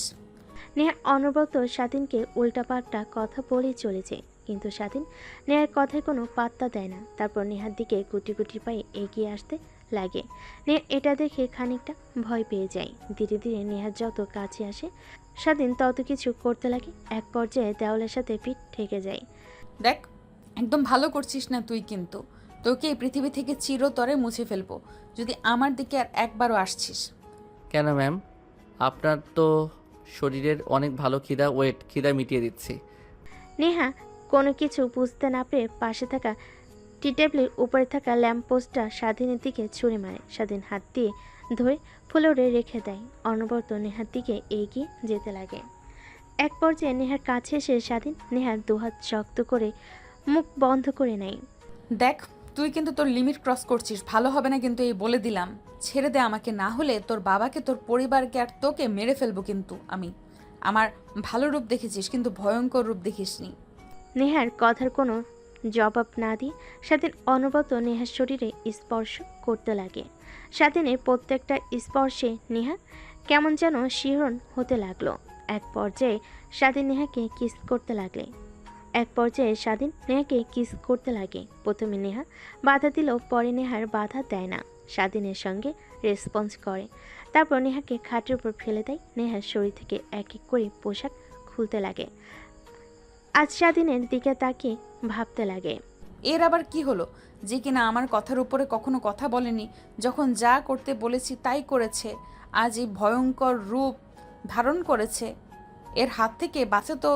নেহা অনবরত স্বাধীনকে উল্টাপাল্টা কথা বলেই চলেছে, কিন্তু স্বাধীন নেহার কথায় কোনো পাত্তা দেয় না। তারপর নেহার দিকে গুটি গুটি পায়ে এগিয়ে আসতে লাগে। নেহা এটা দেখে খানিকটা ভয় পেয়ে যায়। ধীরে ধীরে নেহার যত কাছে আসে স্বাধীন তত কিছু করতে লাগে। এক পর্যায়ে দেওয়ালের সাথে পিঠ ঠেকে যায়। দেখ, একদম ভালো করছিস না তুই, কিন্তু তোকে এই পৃথিবী থেকে চিরতরে মুছে ফেলবো যদি আমার দিকে আর একবারও আসছিস। কেন ম্যাম? আপনার তো শরীরের অনেক ভালো খিদা মিটিয়ে দিচ্ছি। নেহা কোনো কিছু বুঝতে না পেরে পাশে থাকা টি টেবিলের উপরে থাকা ল্যাম্পপোস্টটা স্বাধীনের দিকে ছুঁড়ে মারে। স্বাধীন হাত দিয়ে ধরে ফ্লোরে রেখে দেয়। অনবরত নেহার দিকে এগিয়ে যেতে লাগে। এক পর্যায়ে নেহার কাছে এসে স্বাধীন নেহার দুহাত শক্ত করে মুখ বন্ধ করে নেয়। দেখ, তুই কিন্তু তোর লিমিট ক্রস করছিস, ভালো হবে না কিন্তু, এই বলে দিলাম। ছেড়ে দে আমাকে, না হলে তোর বাবাকে, তোর পরিবারকে আর তোকে মেরে ফেলবো কিন্তু আমি। আমার ভালো রূপ দেখেছিস, কিন্তু ভয়ঙ্কর রূপ দেখিসনি। নেহার কথার কোনো জবাব না দিয়ে স্বাধীন অনবরত নেহার শরীরে স্পর্শ করতে লাগে। স্বাধীনের প্রত্যেকটা স্পর্শে নেহা কেমন যেন শিহরণ হতে লাগলো। এক পর্যায়ে স্বাধীন নেহাকে কিস করতে লাগে। প্রথমে নেহা বাধা দিলেও পরে নেহার বাধা দেয় না, স্বাধীনের সঙ্গে রেসপন্স করে। তারপর নেহাকে খাটের উপর ফেলে দেয়। নেহার শরীর থেকে এক এক করে পোশাক খুলতে লাগে। আজ স্বাধীনের দিকে তাকিয়ে ভাবতে লাগে, এর আবার কি হলো যে কিনা আমার কথার উপরে কখনো কথা বলেনি, যখন যা করতে বলেছি তাই করেছে। আজ এই ভয়ঙ্কর রূপ ধারণ করেছে, এর হাত থেকে বাঁচা তো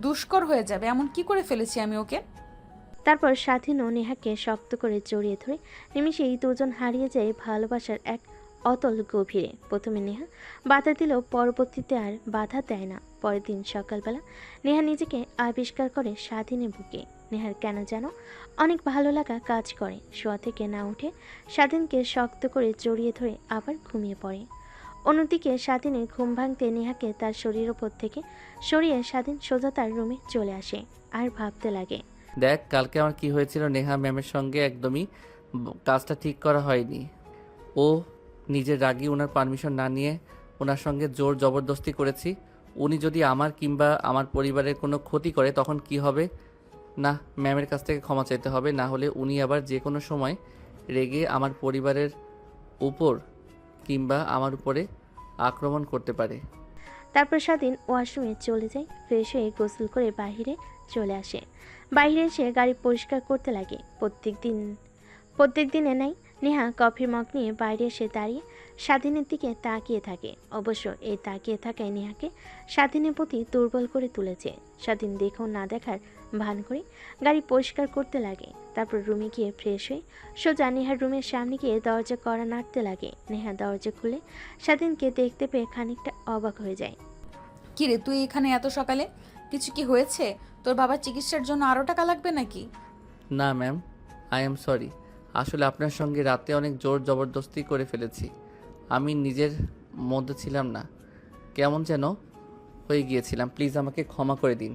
দুষ্কর হয়ে যাবে। এমন কি করে ফেলেছি আমি ওকে? তারপর স্বাধীন ও নেহাকে শক্ত করে জড়িয়ে ধরে নিমিষেই দুজন হারিয়ে যায় ভালোবাসার এক অতল গভীরে। প্রথমে নেহা বাধা দিলেও পরবর্তীতে আর বাধা দেয় না। পরের দিন সকালবেলা নেহা নিজেকে আবিষ্কার করে স্বাধীনের বুকে। নেহার কেন যেন অনেক ভালো লাগা কাজ করে। শোয়া থেকে না উঠে স্বাধীনকে শক্ত করে জড়িয়ে ধরে আবার ঘুমিয়ে পড়ে। অন্যদিকে স্বাধীনের ঘুম ভাঙতে নেহাকে তার শরীর ওপর থেকে সরিয়ে স্বাধীন সোজা তার রুমে চলে আসে আর ভাবতে লাগে, দেখ কালকে আমার কি হয়েছিল। নেহা ম্যামের সঙ্গে একদমই কাজটা ঠিক করা হয়নি। ও নিজের রাগী ওনার পারমিশন না নিয়ে ওনার সঙ্গে জোর জবরদস্তি করেছি। উনি যদি আমার কিংবা আমার পরিবারের কোনো ক্ষতি করে তখন কি হবে? না, ম্যামের কাছ থেকে ক্ষমা চাইতে হবে, না হলে উনি আবার যে কোনো সময় রেগে আমার পরিবারের উপর কিংবা আমার উপরে আক্রমণ করতে পারে। তারপর স্বাধীন ওয়াশরুমে চলে যায়, ফ্রেশ হয়ে গোসল করে বাইরে চলে আসে। বাইরে এসে গাড়ি পরিষ্কার করতে লাগে। প্রত্যেক দিনে নাই নেহা কফির মগ নিয়ে বাইরে এসে দাঁড়িয়ে স্বাধীনের দিকে তাকিয়ে থাকে। অবশ্য এই তাকিয়ে থাকায় নেহাকে স্বাধীনের প্রতি দুর্বল করে তুলেছে। স্বাধীন দেখেও না দেখার ভান করে গাড়ি পরিষ্কার করতে লাগে। তারপর রুমে গিয়ে ফ্রেশ হয়ে সোজা নেহার রুমের সামনে গিয়ে দরজা কড়া নাড়তে লাগে। নেহা দরজা খুলে স্বাধীনকে দেখতে পেয়ে খানিকটা অবাক হয়ে যায়। কিরে, তুই এখানে এত সকালে? কিছু কি হয়েছে? তোর বাবার চিকিৎসার জন্য আরও টাকা লাগবে নাকি? না ম্যাম, আই এম সরি। আসলে আপনার সঙ্গে রাতে অনেক জোর জবরদস্তি করে ফেলেছি। আমি নিজের মধ্যে ছিলাম না, কেমন যেন হয়ে গিয়েছিলাম। প্লিজ আমাকে ক্ষমা করে দিন।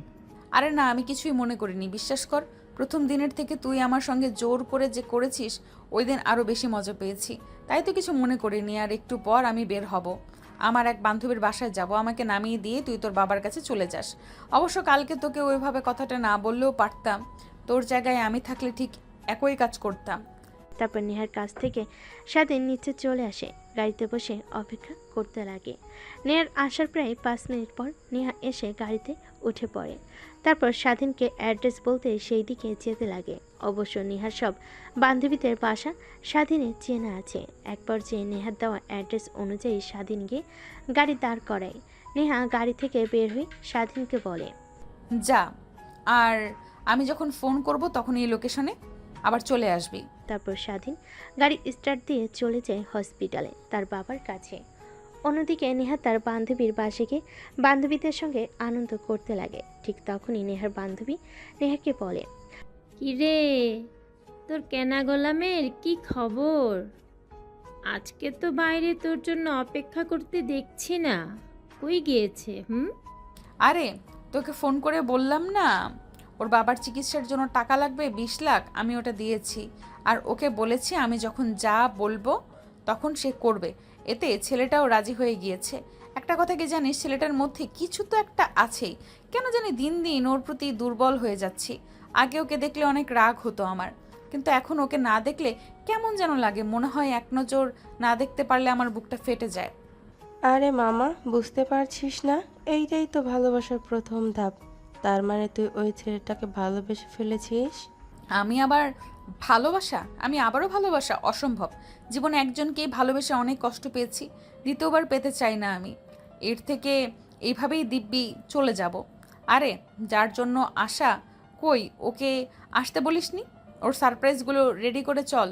আরে না, আমি কিছুই মনে করিনি, বিশ্বাস কর। প্রথম দিনের থেকে তুই আমার সঙ্গে জোর করে যে করেছিস, ওই দিন আরও বেশি মজা পেয়েছি, তাই তো কিছু মনে করিনি। আর একটু পর আমি বের হব, আমার এক বান্ধবীর বাসায় যাব। আমাকে নামিয়ে দিয়ে তুই তোর বাবার কাছে চলে যাস। অবশ্য কালকে তোকে ওইভাবে কথাটা না বললেও পারতাম, তোর জায়গায় আমি থাকলে ঠিক একই কাজ করতাম। তারপর নেহার কাছ থেকে স্বাধীন নিচে চলে আসে, গাড়িতে বসে অপেক্ষা করতে লাগে। নেহার আসার প্রায় 5 মিনিট পর নেহা এসে গাড়িতে উঠে পড়ে। তারপর স্বাধীনকে অ্যাড্রেস বলতে সেই দিকে যেতে লাগে। অবশ্য নেহার সব বান্ধবীদের বাসা স্বাধীনের চেনা আছে। এক পর্যায়ে নেহার দেওয়া অ্যাড্রেস অনুযায়ী স্বাধীন গিয়ে গাড়ি দাঁড় করায়। নেহা গাড়ি থেকে বের হয়ে স্বাধীনকে বলে, যা, আর আমি যখন ফোন করব তখন এই লোকেশনে আবার চলে আসবি। তারপর স্বাধীন গাড়ি স্টার্ট দিয়ে চলে যায় হসপিটালে তার বাবার কাছে। অন্যদিকে নেহা তার বান্ধবীর বাসে গিয়ে বান্ধবীদের সঙ্গে আনন্দ করতে লাগে। ঠিক তখনই নেহার বান্ধবী নেহাকে বলে, কিরে, তোর কেনা গোলামের কি খবর? আজকে তো বাইরে তোর জন্য অপেক্ষা করতে দেখছি না, কই গিয়েছে? আরে, তোকে ফোন করে বললাম না ওর বাবার চিকিৎসার জন্য টাকা লাগবে 20 লাখ, আমি ওটা দিয়েছি। আর ওকে বলেছি আমি যখন যা বলবো তখন সে করবে। এতে ছেলেটাও রাজি হয়ে গিয়েছে। একটা কথা কি জানিস, ছেলেটার মধ্যে কিছু তো একটা আছেই। কেন জানি দিন দিন ওর প্রতি দুর্বল হয়ে যাচ্ছি। আগে ওকে দেখলে অনেক রাগ হতো আমার, কিন্তু এখন ওকে না দেখলে কেমন যেন লাগে। মনে হয় এক নজর না দেখতে পারলে আমার বুকটা ফেটে যায়। আরে মামা, বুঝতে পারছিস না? এইটাই তো ভালোবাসার প্রথম ধাপ। তার মানে তুই ওই ছেলেটাকে ভালোবেসে ফেলেছিস? আমি আবারও ভালোবাসা অসম্ভব। জীবনে একজনকেই ভালোবেসে অনেক কষ্ট পেয়েছি, দ্বিতীয়বার পেতে চাই না আমি। এর থেকে এইভাবেই দিব্যি চলে যাব। আরে, যার জন্য আশা, কই ওকে আসতে বলিসনি? ওর সারপ্রাইজগুলো রেডি করে চল।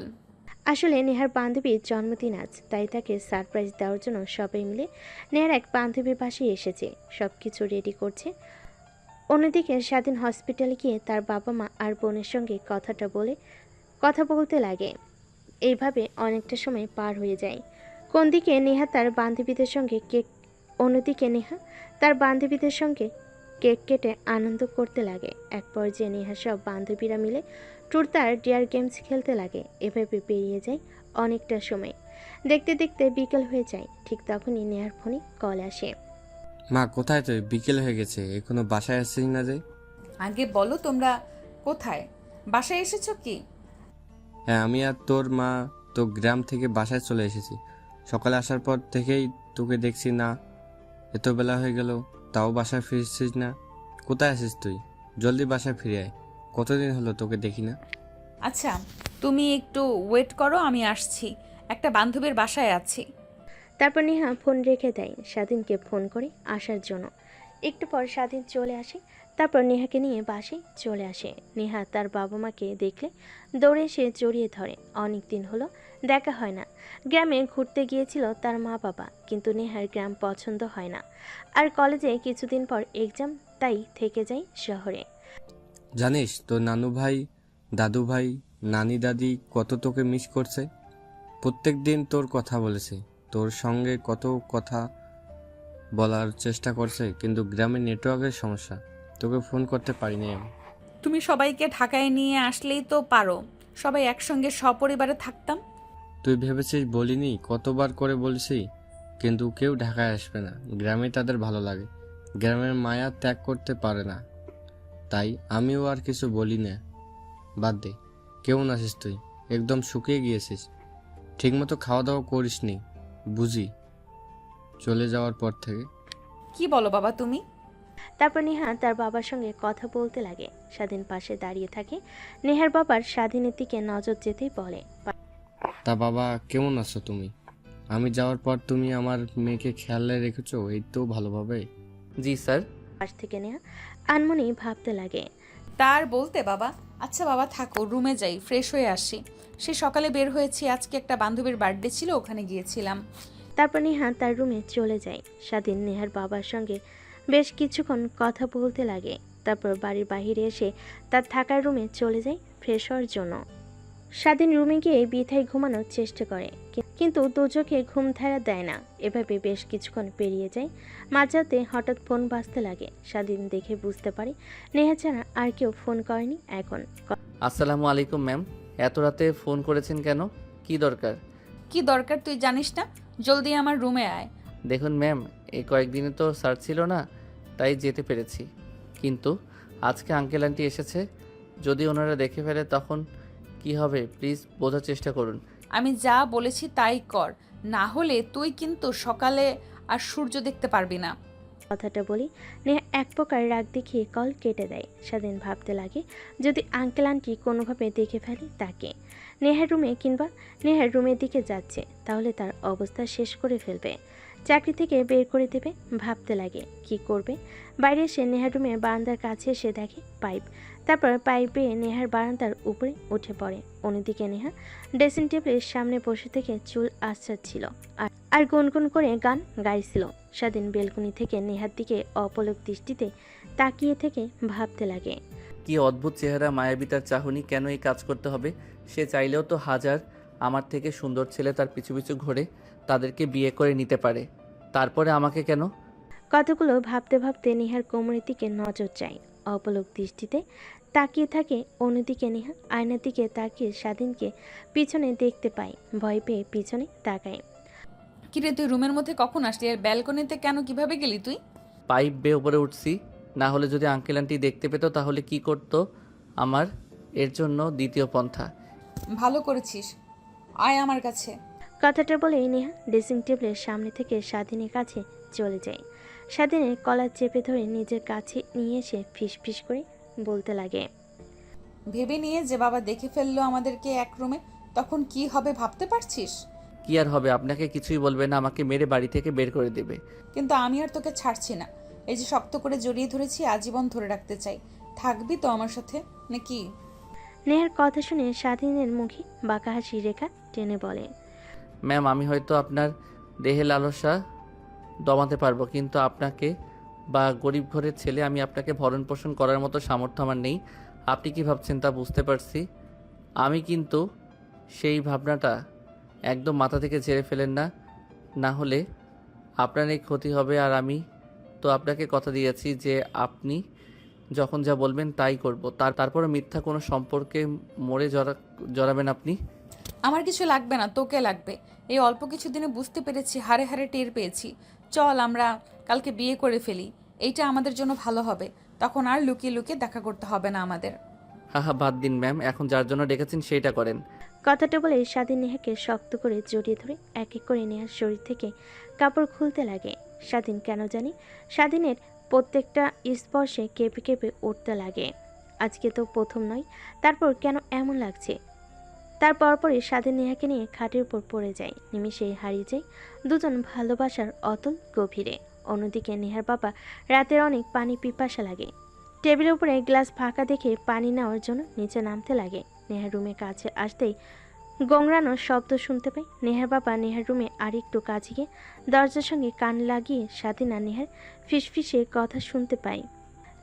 আসলে নেহার বান্ধবীর জন্মদিন আজ, তাই তাকে সারপ্রাইজ দেওয়ার জন্য সবাই মিলে নেহার এক বান্ধবীর বাসায় এসেছে, সব কিছু রেডি করছে। অন্যদিকে স্বাধীন হসপিটালে গিয়ে তার বাবা মা আর বোনের সঙ্গে কথা বলতে লাগে। এইভাবে অনেকটা সময় পার হয়ে যায়। অন্যদিকে নেহা তার বান্ধবীদের সঙ্গে কেক কেটে আনন্দ করতে লাগে। এক পর্যায়ে নেহা সব বান্ধবীরা মিলে ট্রুথ আর ডেয়ার গেমস খেলতে লাগে। এভাবে পেরিয়ে যায় অনেকটা সময়। দেখতে দেখতে বিকেল হয়ে যায়। ঠিক তখনই নেহার ফোনে কল আসে। মা, কোথায় তুই? বিকেল হয়ে গেছে, এখনো বাসায় আসছিস না যে? আগে বলো, তোমরা কোথায়? বাসায় এসেছো কি? হ্যাঁ, আমি আর তোর মা তো গ্রাম থেকে বাসায় চলে এসেছি। সকালে আসার পর থেকেই তোকে দেখছি না, এত বেলা হয়ে গেল তাও বাসায় ফিরছিস না। কোথায় আছিস তুই? জলদি বাসায় ফিরে আয়, কতদিন হলো তোকে দেখি না। আচ্ছা, তুমি একটু ওয়েট করো, আমি আসছি। একটা বান্ধবীর বাসায় আছি। তারপর নেহা ফোন রেখে দেয়, স্বাধীনকে ফোন করে আসার জন্য। একটু পর স্বাধীন চলে আসে। তারপর নেহাকে নিয়ে বাসায় চলে আসে। নেহা তার বাবা মাকে দেখলে দৌড়ে এসে জড়িয়ে ধরে। অনেক দিন হলো দেখা হয় না। গ্রামে ঘুরতে গিয়েছিল তার মা বাবা, কিন্তু নেহার গ্রাম পছন্দ হয় না। আর কলেজে কিছুদিন পর এক্সাম, তাই থেকে যায় শহরে। জানিস তোর নানু ভাই, দাদু ভাই, নানি দাদি কত তোকে মিস করছে। প্রত্যেক দিন তোর কথা বলেছে, তোর সঙ্গে কত কথা বলার চেষ্টা করছে, কিন্তু গ্রামে নেটওয়ার্কের সমস্যা, তোকে ফোন করতে পারিনি আমি। তুমি সবাইকে ঢাকায় নিয়ে আসলেই তো পারো, সবাই একসঙ্গে সপরিবারে থাকতাম। তুই ভেবেছিস বলিনি? কতবার করে বলছি কিন্তু কেউ ঢাকায় আসবে না, গ্রামে তাদের ভালো লাগে, গ্রামের মায়া ত্যাগ করতে পারে না। তাই আমিও আর কিছু বলি না। বাদ দে, কেমন আছিস তুই? একদম শুকিয়ে গিয়েছিস, ঠিকমতো খাওয়া দাওয়া করিসনি বুঝি চলে যাওয়ার পর থেকে। কি বলো বাবা তুমি? তারপর নেহা তার বাবার সঙ্গে কথা বলতে লাগে। স্বাধীন পাশে দাঁড়িয়ে থাকে। নেহার বাবার স্বাধীনের দিকে নজর যেতেই বলে, তা বাবা কেমন আছো তুমি? আমি যাওয়ার পর তুমি আমার মেয়েকে খেয়ালে রেখেছো এই তো ভালোভাবে? জি স্যার। পাশ থেকে নেহা আনমনি ভাবতে লাগে। তার বলতে বাবা। আচ্ছা বাবা থাকো, রুমে যাই, ফ্রেশ হয়ে আসি। সে সকালে বের হয়েছি, আজকে একটা বান্ধবীর বার্থডে ছিল, ওখানে গিয়েছিলাম। তারপর নেহা তার রুমে চলে যায়। স্বাধীন নেহার বাবার সঙ্গে বেশ কিছুক্ষণ কথা বলতে লাগে। তারপর বাড়ির বাইরে এসে তার থাকার রুমে চলে যায় ফ্রেশ হওয়ার জন্য। স্বাধীন রুমে গিয়ে বিথায় ঘুমানোর চেষ্টা করে, কিন্তু দুচোখে ঘুম ধারা দেয় না। এভাবে বেশ কিছুক্ষণ পেরিয়ে যায়। মাঝরাতে হঠাৎ ফোন বাজতে লাগে। স্বাধীন দেখে বুঝতে পারে নেহা ছাড়া আর কেউ ফোন করেনি এখন। আসসালামু আলাইকুম ম্যাম, এত রাতে ফোন করেছেন কেন? কি দরকার? কি দরকার তুই জানিস না? জলদি আমার রুমে আয়। দেখুন ম্যাম, এই কয়েকদিনে তো স্যার ছিল না, তাই যেতে পেরেছি। কিন্তু আজকে আঙ্কেল আন্টি এসেছে, যদি ওনারা দেখে ফেলে তখন কি হবে? প্লিজ বোঝার চেষ্টা করুন। আমি যা বলেছি তাই কর, না হলে তুই কিন্তু সকালে আর সূর্য দেখতে পারবি না। কথাটা বলি নেহা এক প্রকার রাগ দেখিয়ে কল কেটে দেয়। স্বাধীন ভাবতে লাগে যদি আঙ্কেল আন্টি কোনোভাবে দেখে ফেলে তাকে। নেহার রুমে কিংবা নেহার রুমের দিকে যাচ্ছে, তাহলে তার অবস্থা শেষ করে ফেলবে, চাকরি থেকে বের করে দেবে। ভাবতে লাগে কি করবে। বাইরে এসে নেহার রুমে বারান্দার কাছে এসে দেখে পাইপ। তারপর পাইপে নেহার বারান্দার উপরে উঠে পড়ে। অন্যদিকে নেহা ড্রেসিং টেবিলের সামনে বসে থেকে চুল আঁচড়াচ্ছিল আর গুনগুন করে গান গাইছিল। স্বাধীন বেলকনি থেকে নেহার দিকে অপলক দৃষ্টিতে তাকিয়ে থেকে ভাবতে লাগে কি অদ্ভুত চেহারা, মায়াবী তার চাহনি, কেন এই কাজ করতে হবে? সে চাইলেও তো হাজার আমার থেকে সুন্দর ছেলে তার পিছু পিছু ঘোরে, তাদেরকে বিয়ে করে নিতে পারে, তারপরে আমাকে কেন? কতগুলো ভাবতে ভাবতে নেহার কোমরের দিকে নজর যায়। অপলক দৃষ্টিতে তাকিয়ে থাকে। অন্যদিকে নেহা আয়নার দিকে তাকিয়ে স্বাধীনকে পিছনে দেখতে পায়। ভয় পেয়ে পিছনে তাকায়। কিরে তুই রুমের মধ্যে কখন আসলি? আর ব্যালকনিতে কেন, কিভাবে গেলি তুই? পাইপ বেয়ে উপরে উঠছি, না হলে যদি আঙ্কেল আন্টি দেখতে পেত তাহলে কি করতো আমার? এর জন্য দ্বিতীয় পন্থা। ভালো করেছিস, আয় আমার কাছে। কথাটা বলে নেহা ড্রেসিং টেবিলের সামনে থেকে স্বাধীনের কাছে চলে যায়। স্বাধীনের কলার চেপে ধরে নিজের কাছে নিয়ে এসে ফিসফিস করে বলতে লাগে, ভেবে নিয়ে যে বাবা দেখে ফেললো আমাদেরকে এক রুমে, তখন কি হবে ভাবতে পারছিস? কি আর হবে? আপনাকে কিছুই বলবে না, আমাকে মেরে বাড়ি থেকে বের করে দেবে। কিন্তু আমি আর তোকে ছাড়ছি না। এই যে শক্ত করে জড়িয়ে ধরেছি, আজীবন ধরে রাখতে চাই। থাকবি তো আমার সাথে নাকি? নেহার কথা শুনে স্বাধীনের মুখে বাঁকা হাসি রেখা টেনে বলে, ম্যাম, আমি হয়তো আপনার দেহে লালসা দমাতে পারবো, কিন্তু আপনাকে বা গরিব ঘরের ছেলে আমি আপনাকে ভরণ পোষণ করার মতো সামর্থ্য আমার নেই। আপনি কি ভাবছেন তা বুঝতে পারছি। আমি কিন্তু সেই ভাবনাটা একদম মাথা থেকে ঝেড়ে ফেলেন না, না হলে আপনার এই ক্ষতি হবে। আর আমি তো আপনাকে কথা দিয়েছি যে আপনি যখন যা বলবেন তাই করব। তারপরে মিথ্যা কোনো সম্পর্কে মরে জড়াবেন আপনি। আমার কিছু লাগবে না, তোকে লাগবে। এই অল্প কিছু দিনে বুঝতে পেরেছি, হারে হারে টের পেয়েছি। চল আমরা কালকে বিয়ে করে ফেলি, এইটা আমাদের জন্য ভালো হবে। তখন আর লুকিয়ে লুকিয়ে দেখা করতে হবে না আমাদের। হা বাদ দিন ম্যাম, এখন যার জন্য ডেকেছেন সেইটা করেন। কথাটা বলে স্বাধীন নেহাকে শক্ত করে জড়িয়ে ধরে এক এক করে নেহার শরীর থেকে কাপড় খুলতে লাগে। স্বাধীন কেন জানি স্বাধীনের প্রত্যেকটা স্পর্শে কেঁপে কেঁপে উঠতে লাগে। আজকে তো প্রথম নয়, তারপর কেন এমন লাগছে। তার পরপরই স্বাধীন নেহাকে নিয়ে খাটের উপর পড়ে যায়। নিমিষেই হারিয়ে যায় দুজন ভালোবাসার অতল গভীরে। অন্যদিকে নেহার বাবা রাতের অনেক পানি পিপাসা লাগে। টেবিলের উপরে গ্লাস ফাঁকা দেখে পানি নেওয়ার জন্য নিচে নামতে লাগে। নেহার রুমের কাছে আসতেই গোংরানোর শব্দ শুনতে পায়। নেহার বাবা নেহার রুমে আরেকটু কাছে গিয়ে দরজার সঙ্গে কান লাগিয়ে স্বাধীন আর নেহার ফিসফিসে কথা শুনতে পায়।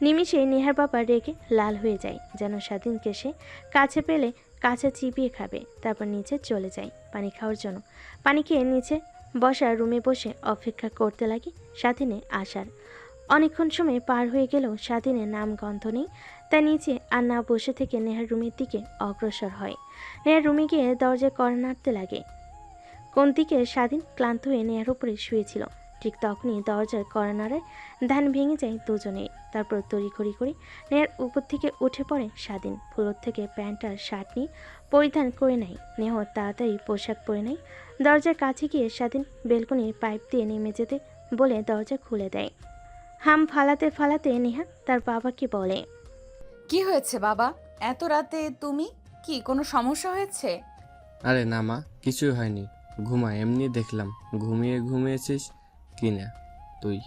নিমিষে নেহার বাবা রেগে লাল হয়ে যায়, যেন স্বাধীনকে সে কাছে পেলে কাছে চিবিয়ে খাবে। তারপর নিচে চলে যায় পানি খাওয়ার জন্য। পানি খেয়ে নিচে বসা রুমে বসে অপেক্ষা করতে লাগে স্বাধীনে আসার। অনেকক্ষণ সময় পার হয়ে গেলেও স্বাধীনের নাম গন্ধ নেই। তাই নিচে আর না বসে থেকে নেহার রুমের দিকে অগ্রসর হয়। নেহার রুমে গিয়ে দরজায় কড়া নাড়তে লাগে। কোন দিকে স্বাধীন ক্লান্ত হয়ে নেহার উপরে শুয়েছিল। ঠিক তখনই দরজার কর্নারের ধ্যান ভেঙে যায় দুজনেই। তারপর তড়িঘড়ি করে নেহার উপর থেকে উঠে পড়ে স্বাধীন। ফ্লোর থেকে প্যান্ট আর শার্ট নিয়ে পরিধান করে নেয়। নেহ তাড়াতাড়ি পোশাক পরে নেয়। দরজার কাছে গিয়ে স্বাধীন বেলকনির পাইপ দিয়ে নেমে যেতে বলে দরজা খুলে দেয়। হাম ফালাতে ফালাতে নেহা তার বাবাকে বলে, কি হয়েছে বাবা? এত রাতে তুমি? কি কোনো সমস্যা হয়েছে? আরে না মা, কিছুই হয়নি। ঘুমা, এমনি দেখলাম ঘুমিয়েছিস কি না তুই।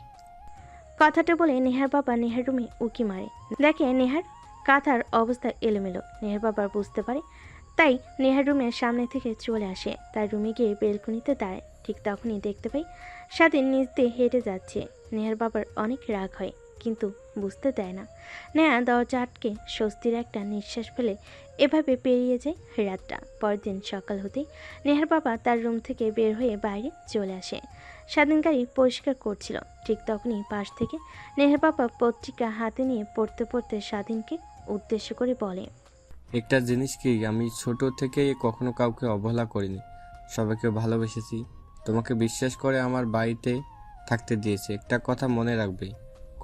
কথাটা বলে নেহার বাবা নেহার রুমে উকি মারে। দেখে নেহার কাঁথার অবস্থা এলোমেলো। নেহার বাবা বুঝতে পারে, তাই নেহার রুমের সামনে থেকে চলে আসে। তার রুমে গিয়ে বেলকনিতে দাঁড়ায়। ঠিক তখনই দেখতে পাই স্বাধীন নিচ দিয়ে হেঁটে যাচ্ছে। নেহার বাবার অনেক রাগ হয়, কিন্তু বুঝতে দেয় না। নেহা দরজা আটকে স্বস্তির একটা নিঃশ্বাস ফেলে এভাবে পেরিয়ে যায় রাতটা। পরের দিন সকাল হতেই নেহার বাবা তার রুম থেকে বের হয়ে বাইরে চলে আসে। স্বাধীন গাড়ি পরিষ্কার করছিল। ঠিক তখনই পাশ থেকে নেহার বাবা পত্রিকা হাতে নিয়ে পড়তে পড়তে স্বাধীনকে উদ্দেশ্য করে বলে, একটা জিনিস কি, আমি ছোট থেকে কখনো কাউকে অবহেলা করিনি, সবাইকে ভালোবেসেছি। তোমাকে বিশ্বাস করে আমার বাড়িতে থাকতে দিয়েছি। একটা কথা মনে রাখবে,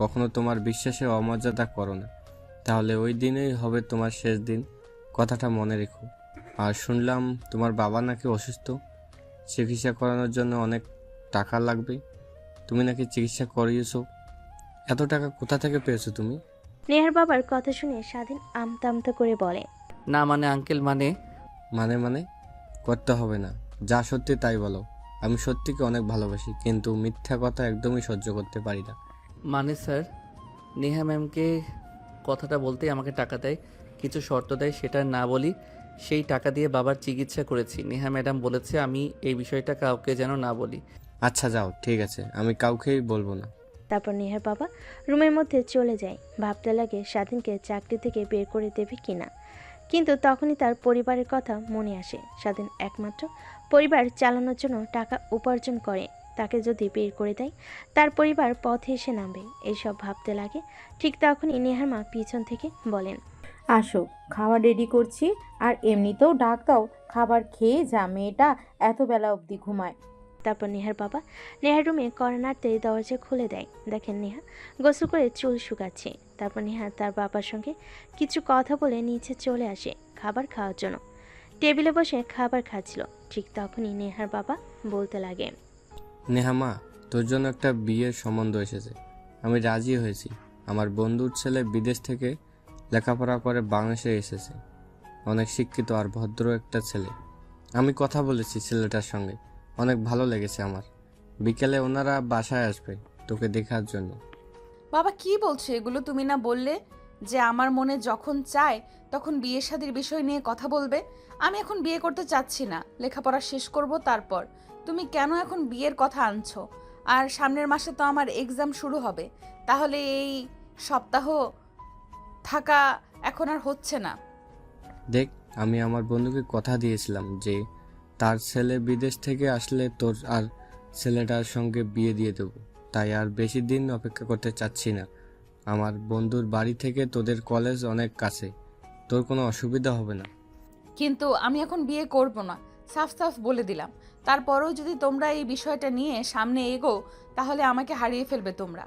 কখনো তোমার বিশ্বাসে অমর্যাদা করো না, তাহলে ওই দিনেই হবে তোমার শেষ দিন। কথাটা মনে রেখো। আর শুনলাম তোমার বাবা নাকি অসুস্থ, চিকিৎসা করানোর জন্য অনেক টাকা লাগবে। তুমি নাকি চিকিৎসা করিয়েছো, এত টাকা কোথা থেকে পেয়েছো তুমি? নেহার বাবার কথা শুনে স্বাধীন আমতা আমতা করে বলে, না মানে আঙ্কেল, মানে মানে করতে হবে না, যা সত্যি তাই বলো। আমি সত্যিকে অনেক ভালোবাসি, কিন্তু মিথ্যা কথা একদমই সহ্য করতে পারি না। মানে স্যার, নেহা ম্যামকে কথাটা বলতেই আমাকে টাকা দেয়, কিছু শর্ত দেয়, সেটা না বলি। সেই টাকা দিয়ে বাবার চিকিৎসা করেছি। নেহা ম্যাডাম বলেছে আমি এই বিষয়টা কাউকে যেন না বলি। আচ্ছা যাও, ঠিক আছে, আমি কাউকেই বলবো না। তারপর নেহার বাবা রুমের মধ্যে চলে যায়। ভাবতে লাগে স্বাধীনকে চাকরি থেকে বের করে দেবে কিনা। কিন্তু তখনই তার পরিবারের কথা মনে আসে। স্বাধীন একমাত্র পরিবার চালানোর জন্য টাকা উপার্জন করে, তাকে যদি বের করে দেয় তার পরিবার পথে এসে নামবে। এইসব ভাবতে লাগে। ঠিক তখনই নেহার মা পিছন থেকে বলেন, আসো, খাবার রেডি করছি। আর এমনিতেও ডাক দাও, খাবার খেয়ে যা, মেয়েটা এত বেলা অবধি ঘুমায়। তারপর নেহার বাবা নেহার রুমে কর্নারতে দরজা খুলে দেয়। দেখেন নেহা গোসল করে চুল শুকাচ্ছে। তারপর নেহা তার বাবার সঙ্গে কিছু কথা বলে নিচে চলে আসে খাবার খাওয়ার জন্য। টেবিলে বসে খাবার খাচ্ছিল। ঠিক তখনই নেহার বাবা বলতে লাগে, নেহা মা, তোর জন্য একটা বিয়ের সম্বন্ধ এসেছে। আমি রাজি হয়েছি। আমার বন্ধুর ছেলে বিদেশ থেকে লেখাপড়া করে বাংলাদেশে এসেছে। অনেক শিক্ষিত আর ভদ্র একটা ছেলে। আমি কথা বলেছি ছেলেটার সঙ্গে, অনেক ভালো লেগেছে আমার। বিকেলে ওনারা বাসায় আসবে তোকে দেখার জন্য। বাবা কি বলছো এগুলো? তুমি না বললে যে আমার মনে যখন চায় তখন বিয়ে শাদীর বিষয় নিয়ে কথা বলবে? আমি এখন বিয়ে করতে চাচ্ছি না, লেখাপড়া শেষ করব তারপর। তুমি কেন এখন বিয়ের কথা আনছো? আর সামনের মাসে তো আমার এক্সাম শুরু হবে, তাহলে এই সপ্তাহ থাকা এখন আর হচ্ছে না। দেখ, আমি আমার বন্ধুকে কথা দিয়েছিলাম যে তার ছেলে বিদেশ থেকে আসলে তোর আর ছেলেটার সঙ্গে বিয়ে দিয়ে দেবো। তাই আর বেশি দিন অপেক্ষা করতে চাচ্ছি না। আমার বন্ধুর বাড়ি থেকে তোদের কলেজ অনেক কাছে, তোর কোনো অসুবিধা হবে না। কিন্তু আমি এখন বিয়ে করব না, সাফ সাফ বলে দিলাম। তারপরেও যদি তোমরা এই বিষয়টা নিয়ে সামনে এগো তাহলে আমাকে হারিয়ে ফেলবে তোমরা।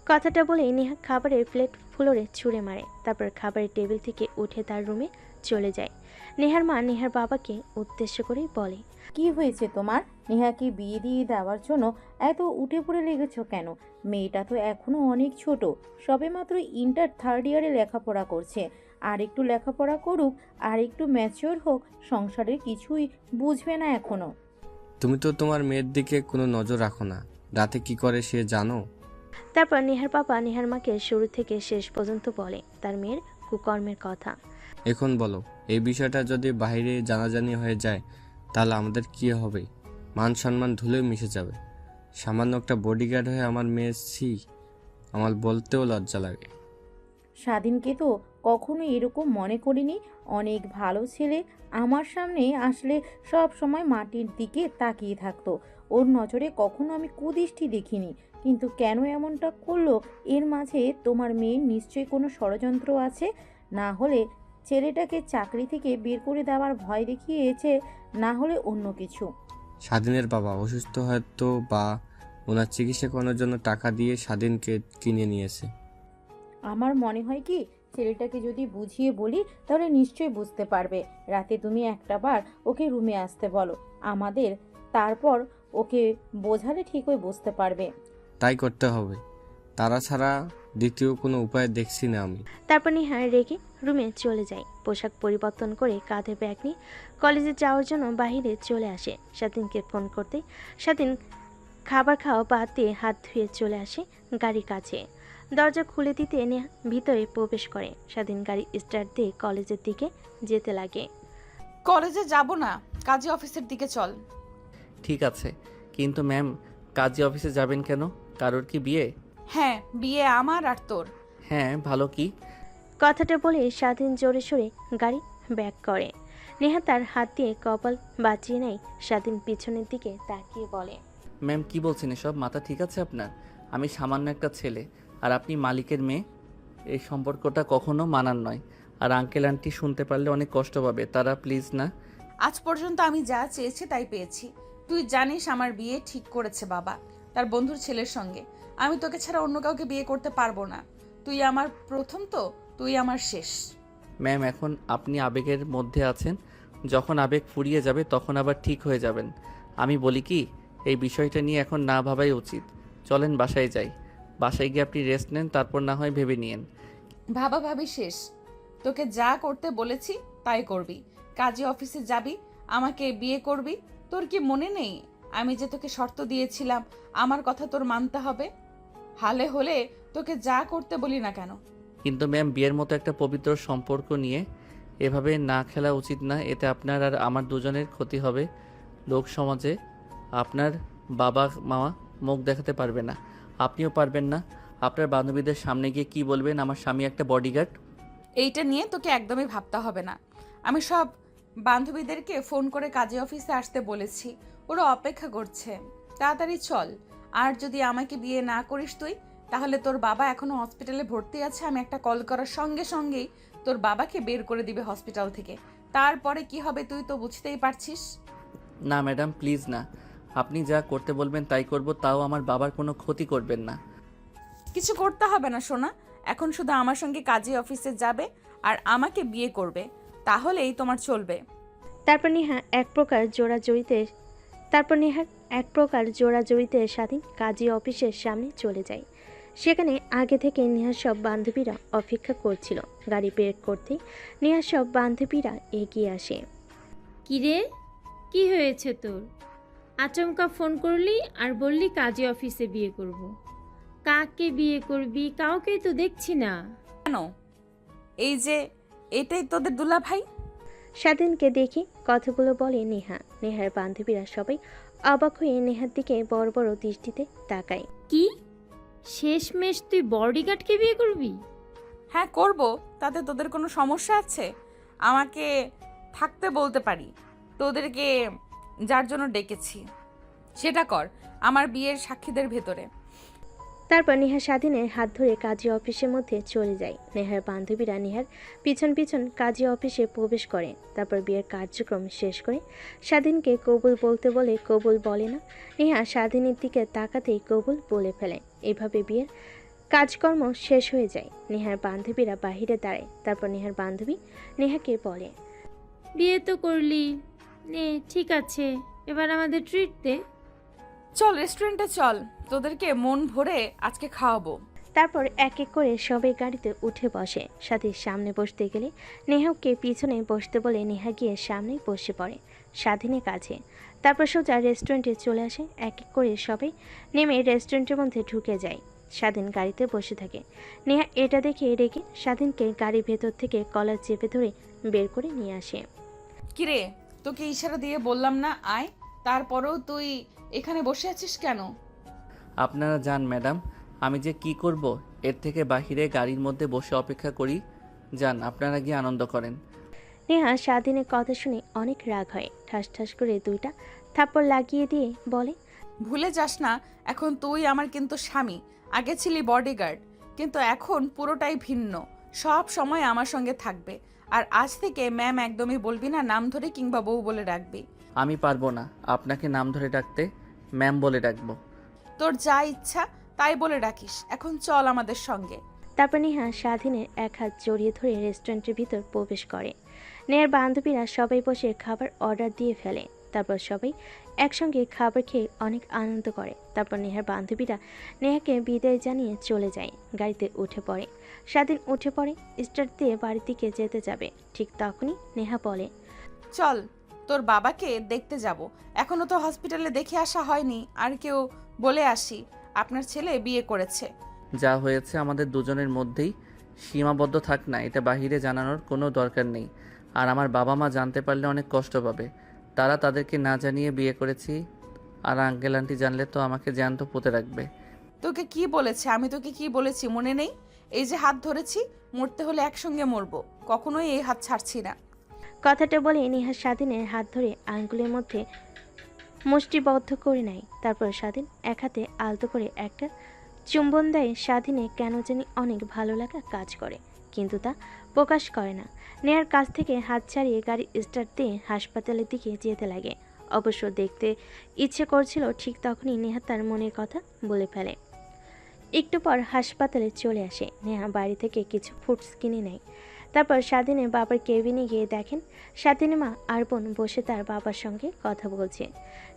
কথাটা বলে নেহা খাবারের প্লেট ফ্লোরে ছুঁড়ে মারে। তারপর খাবারের টেবিল থেকে উঠে তার রুমে চলে যায়। নেহার মা নেহার বাবাকে উদ্দেশ্য করে বলে, কি হয়েছে তোমার? নেহাকে বিয়ে দিয়ে দেওয়ার জন্য এত উঠে পড়ে লেগেছো কেন? মেয়েটা তো এখনো অনেক ছোট, সবেমাত্র ইন্টার থার্ড ইয়ারে লেখাপড়া করছে। আর একটু লেখাপড়া করুক, আর একটু ম্যাচিওর হোক, সংসারের কিছুই বুঝবে না এখনো। তুমি তো তোমার মেয়ের দিকে কোনো নজর রাখো না, রাতে কি করে সে জানো? তারপর নেহার বাবা নেহার মাকে শুরু থেকে শেষ পর্যন্ত বলে তার মেয়ের কুকর্মের কথা। এখন বলো, এই বিষয়টা যদি বাইরে জানাজানি হয়ে যায় তাহলে আমাদের কি হবে? মান সম্মান ধুলোয় মিশে যাবে। সামান্য একটা বডিগার্ড হয়ে আমার মেয়ে, আমার বলতেও লজ্জা লাগে। স্বাধীনকে তো কখনো এরকম মনে করিনি। অনেক ভালো ছেলে, আমার সামনে আসলে সব সময় মাটির দিকে তাকিয়ে থাকতো। ওর নজরে কখনো আমি কুদৃষ্টি দেখিনি। কিন্তু কেন এমনটা করলো? এর মাঝে তোমার মেয়ের নিশ্চয়ই কোনো ষড়যন্ত্র আছে। না হলে ছেলেটাকে চাকরি থেকে বের করে দেওয়ার ভয় দেখিয়েছে, না হলে অন্য কিছু। স্বাধীনের বাবা অসুস্থ হয়তো বা ওনার চিকিৎসা করানোর জন্য টাকা দিয়ে স্বাধীনকে কিনে নিয়েছে। আমার মনে হয় কি ছেলেটাকে যদি বুঝিয়ে বলি তাহলে নিশ্চয়ই বুঝতে পারবে। রাতে তুমি একটাবার ওকে রুমে আসতে বলো আমাদের, তারপর ওকে বোঝালে ঠিকই বুঝতে পারবে। তাই করতে হবে, তারা ছাড়া দ্বিতীয় কোনো উপায় দেখছি না আমি। তারপর নেহা রেগে রুমে চলে যায়। পোশাক পরিবর্তন করে কাঁধে ব্যাগ নিয়ে কলেজে যাওয়ার জন্য বাইরে চলে আসে। স্বাধীনকে ফোন করতে স্বাধীন খাবার খাওয়া বাদ দিয়ে হাত ধুয়ে চলে আসে গাড়ির কাছে। দরজা খুলে দিতে নেহা ভিতরে প্রবেশ করে। স্বাধীন গাড়ি স্টার্ট দিয়ে কলেজের দিকে যেতে লাগে। কলেজে যাব না, কাজী অফিসের দিকে চল। ঠিক আছে, কিন্তু ম্যাম কাজী অফিসে যাবেন কেন? কারোর কি বিয়ে? হ্যাঁ, বিয়ে আমার আর তোর। হ্যাঁ, ভালো কি? কথাটা বলে স্বাধীন জোরে সোরে গাড়ি ব্যাক করে। নেহা তার হাত দিয়ে কপাল বাঁচিয়ে নেয়। স্বাধীন পিছনের দিকে তাকিয়ে বলে, ম্যাম কি বলছেন এসব? মাথা ঠিক আছে আপনার? আমি সামান্য একটা ছেলে আর আপনি মালিকের মেয়ে। এই সম্পর্কটা কখনো মানার নয়। আর আঙ্কেল আন্টি শুনতে পারলে অনেক কষ্ট পাবে, তারা প্লিজ না। আজ পর্যন্ত আমি যা চেয়েছি তাই পেয়েছি। তুই জানিস আমার বিয়ে ঠিক করেছে বাবা তার বন্ধুর ছেলের সঙ্গে। আমি তোকে ছাড়া অন্য কাউকে বিয়ে করতে পারবো না। তুই আমার প্রথম, তো তুই আমার শেষ। ম্যাম এখন আপনি আবেগের মধ্যে আছেন, যখন আবেগ ফুরিয়ে যাবে তখন আবার ঠিক হয়ে যাবেন। আমি বলি কি, এই বিষয়টা নিয়ে এখন না ভাবাই উচিত। চলেন বাসায় যাই। বাসায় গিয়ে আপনি রেস্ট নেন, তারপর না হয় ভেবে নিয়েন। ভাবা ভাবি শেষ। তোকে যা করতে বলেছি তাই করবি। কাজী অফিসে যাবি, আমাকে বিয়ে করবি। তোর কি মনে নেই আমি যে তোকে শর্ত দিয়েছিলাম আমার কথা তোর মানতে হবে? হালে হলে তোকে যা করতে বলি না কেন। কিন্তু ম্যাম বিয়ের মতো একটা পবিত্র সম্পর্ক নিয়ে এভাবে না খেলা উচিত না। এতে আপনার আর আমার দুজনের ক্ষতি হবে। লোক সমাজে আপনার বাবা মা মুখ দেখাতে পারবে না, আপনিও পারবেন না। আপনার বান্ধবীদের সামনে গিয়ে কি বলবেন আমার স্বামী একটা বডিগার্ড? এইটা নিয়ে তোকে একদমই ভাবতে হবে না। আমি সব বান্ধবীদেরকে ফোন করে কাজী অফিসে আসতে বলেছি, ওরা অপেক্ষা করছে। তাড়াতাড়ি চল। আর যদি আমাকে বিয়ে না করিস তুই, তাহলে তোর বাবা এখনো হসপিটালে ভর্তি আছে। আমি একটা কল করার সঙ্গে সঙ্গেই তোর বাবাকে বের করে দিবে হসপিটাল থেকে। তারপরে কি হবে তুই তো বুঝতেই পারছিস। না ম্যাডাম প্লিজ না, আপনি যা করতে বলবেন তাই করব, তাও আমার বাবার কোনো ক্ষতি করবেন না। কিছু করতে হবে না সোনা, এখন শুধু আমার সঙ্গে কাজী অফিসে যাবে আর আমাকে বিয়ে করবে, তাহলেই তোমার চলবে। তারপর নেহার এক প্রকার জোড়াজড়িতে স্বাধীন কাজী অফিসের সামনে চলে যায়। সেখানে আগে থেকে নেহার সব বান্ধবীরা অপেক্ষা করছিল। গাড়ি বের করতে নেহার সব বান্ধবীরা এগিয়ে আসে। কিরে, কি হয়েছে তোর? আচমকা ফোন করলি আর বললি কাজী অফিসে বিয়ে করব। কাকে বিয়ে করবি? কাউকেই তো দেখছি না। কেন? এই যে এটাই তোদের দুলা ভাই। স্বাধীনকে দেখে কথাগুলো বলে নেহা। নেহার বান্ধবীরা সবাই অবাক হয়ে নেহার দিকে বড় বড় দৃষ্টিতে তাকায়। কি শেষমেশ তুই বডিগার্ডকে বিয়ে করবি? হ্যাঁ করব, তাতে তোদের কোনো সমস্যা আছে? আমাকে থাকতে বলতে পারি। তোদেরকে যার জন্য ডেকেছি সেটা কর, আমার বিয়ের সাক্ষীদের ভেতরে। তারপর নেহা স্বাধীনের হাত ধরে কাজী অফিসের মধ্যে চলে যায়। নেহার বান্ধবীরা নেহার পিছন পিছন কাজী অফিসে প্রবেশ করে। তারপর বিয়ের কার্যক্রম শেষ করে স্বাধীনকে কবুল বলতে বলে কবুল বলে না। নেহা স্বাধীনের দিকে তাকাতেই কবুল বলে ফেলে। এভাবে বিয়ের কাজকর্ম শেষ হয়ে যায়। নেহার বান্ধবীরা বাহিরে দাঁড়ায়। তারপর নেহার বান্ধবী নেহাকে বলে, বিয়ে তো করলি, নে ঠিক আছে, এবার আমাদের ট্রিট দে। চল রেস্টুরেন্টে চল, তোদেরকে মন ভরে আজকে খাওয়াবো। তারপর এক এক করে সবাই গাড়িতে উঠে বসে। সাথীর সামনে বসতে গেলে নেহাকে পিছনে বসতে বলে নেহা গিয়ে সামনেই বসে পড়ে স্বাধীনের কাছে। তারপর সোজা রেস্টুরেন্টে চলে আসে। এক এক করে সবাই নেমে রেস্টুরেন্টের মধ্যে ঢুকে যায়। স্বাধীন গাড়িতে বসে থাকে। নেহা এটা দেখে রেগে স্বাধীনকে গাড়ির ভেতর থেকে কলার চেপে ধরে বের করে নিয়ে আসে। কিরে, তোকে ইশারা দিয়ে বললাম না আয়, তারপরেও তুই এখানে বসে আছিস কেন? আপনারা যান ম্যাডাম, আমি যে কি করব এর থেকে বাহিরে গাড়ির মধ্যে বসে অপেক্ষা করি। যান, আপনারা গিয়ে আনন্দ করেন। নেহা স্বাধীনের কথা শুনে অনেক রাগ হয়। ঠাস ঠাস করে দুইটা থাপ্পড় লাগিয়ে দিয়ে বলে, ভুলে যাস না এখন তুই আমার কিন্তু স্বামী। আগে ছিলি বডিগার্ড, কিন্তু এখন পুরোটাই ভিন্ন। সব সময় আমার সঙ্গে থাকবে। আর আজ থেকে ম্যাম একদমই বলবি না, নাম ধরে কিংবা বউ বলে রাখবি। আমি পারবো না আপনাকে নাম ধরে ডাকতে, ম্যাম বলে ডাকবো। তোর যা ইচ্ছা তাই বলে ডাকিস, এখন চল আমাদের সঙ্গে। তারপর নেহা স্বাধীনের এক হাত জড়িয়ে ধরে রেস্টুরেন্টের ভিতর প্রবেশ করে। নেহার বান্ধবীরা সবাই বসে খাবার অর্ডার দিয়ে ফেলে। তারপর সবাই একসঙ্গে খাবার খেয়ে অনেক আনন্দ করে। তারপর নেহার বান্ধবীরা নেহাকে বিদায় জানিয়ে চলে যায়। গাড়িতে উঠে পড়ে। স্বাধীন উঠে পড়ে, স্টার্ট দিয়ে বাড়ির দিকে যেতে যাবে। ঠিক তখনই নেহা বলে, চল তোর বাবাকে দেখতে যাব, এখনো তো হসপিটালে দেখে আসা হয়নি। আর কেউ বলে আসি আপনার ছেলে বিয়ে করেছে। যা হয়েছে আমাদের দুজনের মধ্যেই সীমাবদ্ধ থাক না, এটা বাহিরে জানানোর কোনো দরকার নেই। আর আমার বাবা মা জানতে পারলে অনেক কষ্ট পাবে। তারা তাদেরকে না জানিয়ে বিয়ে করেছি, আর আঙ্কেল আন্টি জানলে তো আমাকে জ্যান্ত পুঁতে রাখবে। তোকে কি বলেছে? আমি তোকে কি বলেছি মনে নেই? এই যে হাত ধরেছি, মরতে হলে একসঙ্গে মরবো, কখনোই এই হাত ছাড়ছি না। কথাটা বলে নেহা স্বাধীনের হাত ধরে আঙ্গুলের মধ্যে মুষ্টিবদ্ধ করে নেয়। তারপর স্বাধীন এক হাতে আলতো করে একটা চুম্বন দেয়। স্বাধীনে কেন জানি অনেক ভালো লাগা কাজ করে, কিন্তু তা প্রকাশ করে না। নেহার কাছ থেকে হাত ছাড়িয়ে গাড়ি স্টার্ট দিয়ে হাসপাতালের দিকে যেতে লাগে। অবশ্য দেখতে ইচ্ছে করছিল, ঠিক তখনই নেহা তার মনের কথা বলে ফেলে। একটু পর হাসপাতালে চলে আসে। নেহা বাড়ি থেকে কিছু ফুডস কিনে নেয়। তারপর স্বাধীনের বাবার কেবিনে গিয়ে দেখেন স্বাধীনের মা আর বোন বসে তার বাবার সঙ্গে কথা বলছে।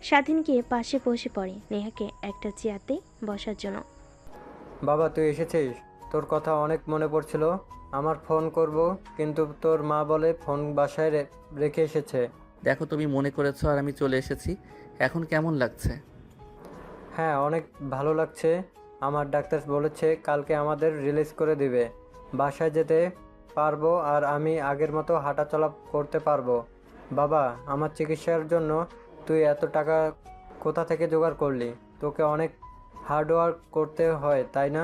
স্বাধীন গিয়ে পাশে বসে পড়ে নেহাকে একটা চেয়ারতে বসার জন্য। বাবা তুই এসেছিস, তোর কথা অনেক মনে পড়ছিল। আমার ফোন করব, কিন্তু তোর মা বলে ফোন বাসায় রেখে এসেছে। দেখো তুমি মনে করেছো আর আমি চলে এসেছি, এখন কেমন লাগছে? হ্যাঁ অনেক ভালো লাগছে। আমার ডাক্তার বলেছে কালকে আমাদের রিলিজ করে দিবে, বাসায় যেতে পারবো আর আমি আগের মতো হাঁটাচলা করতে পারবো। বাবা আমার চিকিৎসার জন্য তুই এত টাকা কোথা থেকে জোগাড় করলি? তোকে অনেক হার্ডওয়ার্ক করতে হয় তাই না?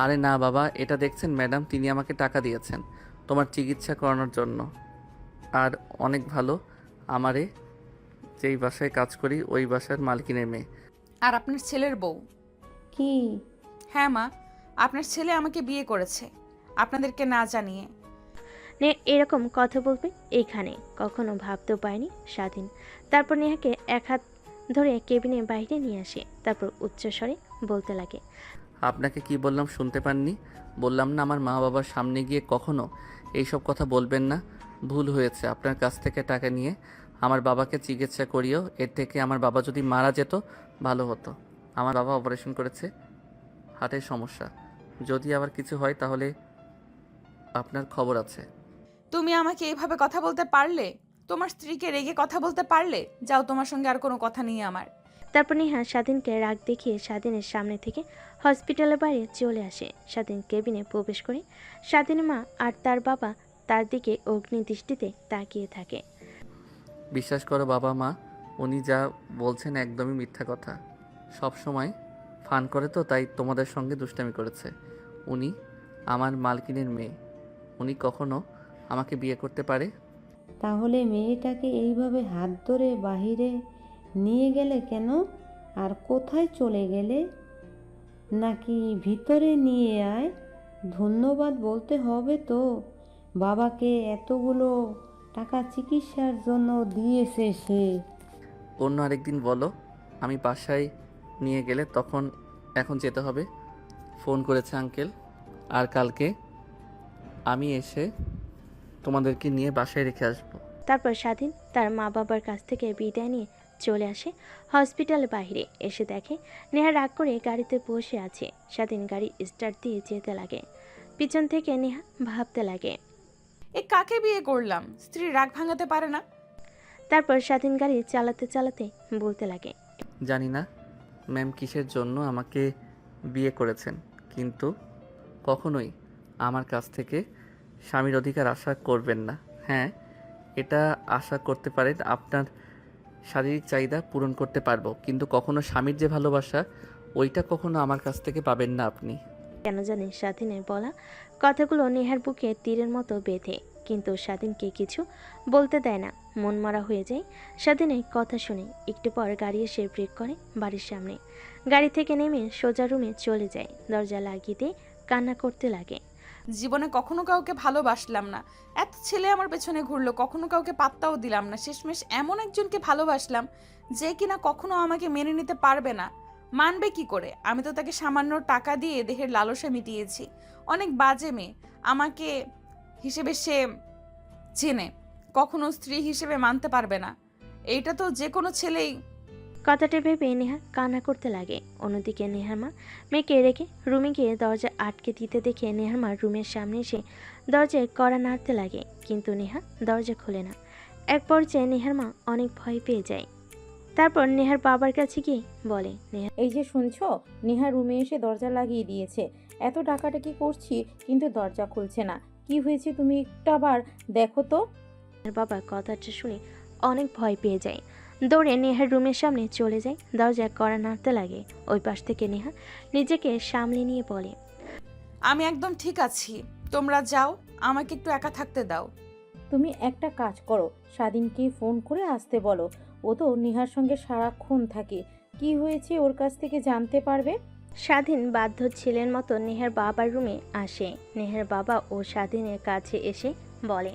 আরে না বাবা, এটা দেখছেন ম্যাডাম, তিনি আমাকে টাকা দিয়েছেন তোমার চিকিৎসা করানোর জন্য। আর অনেক ভালো, আমারে যেই বাসায় কাজ করি ওই বাসার মালকিনের মেয়ে। আর আপনার ছেলের বউ? কি? হ্যাঁ মা, আপনার ছেলে আমাকে বিয়ে করেছে আপনাদেরকে না জানিয়ে। এরকম কথা বলবে এখানে কখনো ভাবতেও পায়নি স্বাধীন। তারপর নেহাকে এক হাত ধরে কেবিনের বাইরে নিয়ে আসে। তারপর উচ্চস্বরে বলতে লাগে, আপনাকে কি বললাম শুনতে পাননি? বললাম না আমার মা বাবার সামনে গিয়ে কখনো এইসব কথা বলবেন না। ভুল হয়েছে, আপনার কাছ থেকে টাকা নিয়ে আমার বাবাকে চিকিৎসা করিও। এর থেকে আমার বাবা যদি মারা যেত ভালো হতো। আমার বাবা অপারেশন করেছে, হার্টের সমস্যা। যদি আবার কিছু হয় তাহলে আপনার খবর আছে। তুমি আমাকে এইভাবে কথা বলতে পারলে? তোমার স্ত্রীকে রেগে কথা বলতে পারলে? যাও, তোমার সঙ্গে আর কোনো কথা নেই আমার। তারপর নেহা স্বাধীনকে রাগ দেখিয়ে স্বাধীনের সামনে থেকে হসপিটালের বাইরে চলে আসে। স্বাধীন কেবিনে প্রবেশ করে স্বাধীনের মা আর তার বাবা তার দিকে অগ্নি দৃষ্টিতে তাকিয়ে থাকে। বিশ্বাস করো বাবা মা, উনি যা বলছেন একদমই মিথ্যা কথা। সব সময় ফান করে তো, তাই তোমাদের সঙ্গে দুষ্টামি করেছে। উনি আমার মালকিনের মেয়ে, উনি কখনো আমাকে বিয়ে করতে পারে? তাহলে মেয়েটাকে এইভাবে হাত ধরে বাহিরে নিয়ে গেলে কেন? আর কোথায় চলে গেলে? নাকি ভিতরে নিয়ে আয়? ধন্যবাদ বলতে হবে তো, বাবাকে এতগুলো টাকা চিকিৎসার জন্য দিয়েছে সে। অন্য আরেকদিন বলো, আমি বাসায় নিয়ে গেলে তখন। এখন যেতে হবে, ফোন করেছে আঙ্কেল। আর কালকে আমি এসে তোমাদেরকে নিয়ে বাসায় রেখে আসবো। তারপর স্বাধীন তার মা বাবার কাছ থেকে বিদায় নিয়ে চলে আসে হসপিটালের বাইরে। এসে দেখে নেহা রাগ করে গাড়িতে বসে আছে। স্বাধীন গাড়ি স্টার্ট দিয়ে যেতে লাগে। পিছন থেকে নেহা ভাবতে লাগে, এ কাকে বিয়ে করলাম? স্ত্রী রাগ ভাঙাতে পারে না। তারপর স্বাধীন গাড়ি চালাতে চালাতে বলতে লাগে, জানি না ম্যাম কিসের জন্য আমাকে বিয়ে করেছেন, কিন্তু কখনোই আমার কাছ থেকে স্বামীর অধিকার আশা করবেন না। হ্যাঁ, এটা আশা করতে পারেন আপনার শারীরিক চাহিদা পূরণ করতে পারবো, কিন্তু কখনো স্বামীর যে ভালোবাসা ওইটা কখনো আমার কাছ থেকে পাবেন না আপনি। কেন জানি স্বাধীনের বলা কথাগুলো নেহার বুকে তীরের মতো বেঁধে, কিন্তু স্বাধীনকে কিছু বলতে দেয় না। মন মারা হয়ে যায় স্বাধীনের কথা শুনে। একটু পর গাড়ি এসে ব্রেক করে বাড়ির সামনে। গাড়ি থেকে নেমে সোজা রুমে চলে যায়। দরজা লাগিয়ে দিয়ে কান্না করতে লাগে। জীবনে কখনো কাউকে ভালোবাসলাম না, এত ছেলে আমার পেছনে ঘুরলো, কখনো কাউকে পাত্তাও দিলাম না, শেষমেশ এমন একজনকে ভালোবাসলাম যে কিনা কখনো আমাকে মেনে নিতে পারবে না। মানবে কি করে? আমি তো তাকে সামান্য টাকা দিয়ে দেহের লালসা মিটিয়েছি। অনেক বাজে মেয়ে, আমাকে হিসেবে সে চেনে, কখনো স্ত্রী হিসেবে মানতে পারবে না। এইটা তো যে কোনো ছেলেই। কথাটা ভেবে নেহা কান্না করতে লাগে। অন্যদিকে নেহার মা মেয়েকে রেখে রুমে গিয়ে দরজা আটকে দিতে দেখে নেহার মা রুমের সামনে এসে দরজায় কড়া নাড়তে লাগে, কিন্তু নেহা দরজা খোলে না। এক পর্যায়ে নেহার মা অনেক ভয় পেয়ে যায়। তারপর নেহার বাবার কাছে গিয়ে বলে, নেহা এই যে শুনছো, নেহা রুমে এসে দরজা লাগিয়ে দিয়েছে। এত টাকাটাকি করছি কিন্তু দরজা খুলছে না। কি হয়েছে তুমি একটু আবার দেখো তো। নেহার বাবা কথাটা শুনে অনেক ভয় পেয়ে যায়। দৌড়ে নেহার রুমের সামনে চলে যায়, দরজায় কড়া নাড়তে লাগে। ওই পাশ থেকে নেহা নিজেকে সামলে নিয়ে বলে, আমি একদম ঠিক আছি, তোমরা যাও, আমাকে একটু একা থাকতে দাও। তুমি একটা কাজ করো, স্বাধীনকে ফোন করে আসতে বলো। ও তো নেহার সঙ্গে সারাক্ষণ থাকে, কি হয়েছে ওর কাছ থেকে জানতে পারবে। স্বাধীন বাধ্য ছেলের মতো নেহার বাবার রুমে আসে। নেহার বাবা ও স্বাধীনের কাছে এসে বলে,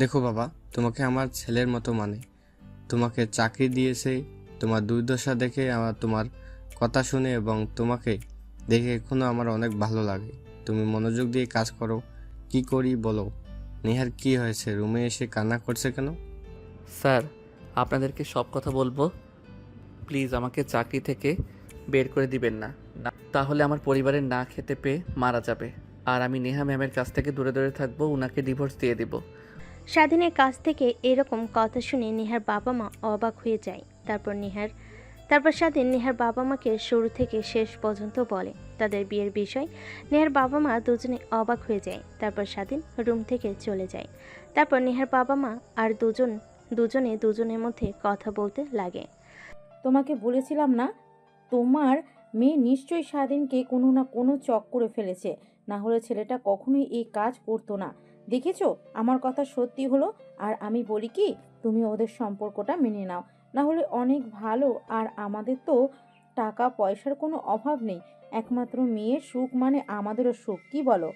দেখো বাবা, তোমাকে আমার ছেলের মতো মানে, তোমাকে চাকরি দিয়েছে। তোমার দুর্দশা দেখে আমার তোমার কথা শুনে এবং তোমাকে দেখে এখনো আমার অনেক ভালো লাগে। তুমি মনোযোগ দিয়ে কাজ করো। কি করি বলো? নেহার কি হয়েছে? রুমে এসে কান্না করছে কেন? স্যার, আপনাদেরকে সব কথা বলবো। প্লিজ আমাকে চাকরি থেকে বের করে দিবেন না, তাহলে আমার পরিবারের না খেতে পেয়ে মারা যাবে। আর আমি নেহা ম্যামের কাছ থেকে দূরে দূরে থাকবো, উনাকে ডিভোর্স দিয়ে দিব। স্বাধীনের কাছ থেকে এরকম কথা শুনে নেহার বাবা মা অবাক হয়ে যায়। তারপর স্বাধীন নেহার বাবা মাকে শুরু থেকে শেষ পর্যন্ত বলে তাদের বিয়ের বিষয়। নেহার বাবা মা দুজনে অবাক হয়ে যায়। তারপর স্বাধীন রুম থেকে চলে যায়। তারপর নেহার বাবা মা আর দুজনে দুজনের মধ্যে কথা বলতে লাগে। তোমাকে বলেছিলাম না, তোমার মেয়ে নিশ্চয়ই স্বাধীনকে কোনো না কোনো চক করে ফেলেছে, না হলে ছেলেটা কখনোই এই কাজ করতো না। দেখেছো, আমার কথা সত্যি হলো। আর আমি বলি কি, তুমি ওদের সম্পর্কটা মেনে নাও, না হলে অনেক ভালো। আর আমাদের তো টাকা পয়সার কোনো অভাব নেই, একমাত্র মেয়ের সুখ মানে আমাদেরও সুখ, কি বলো?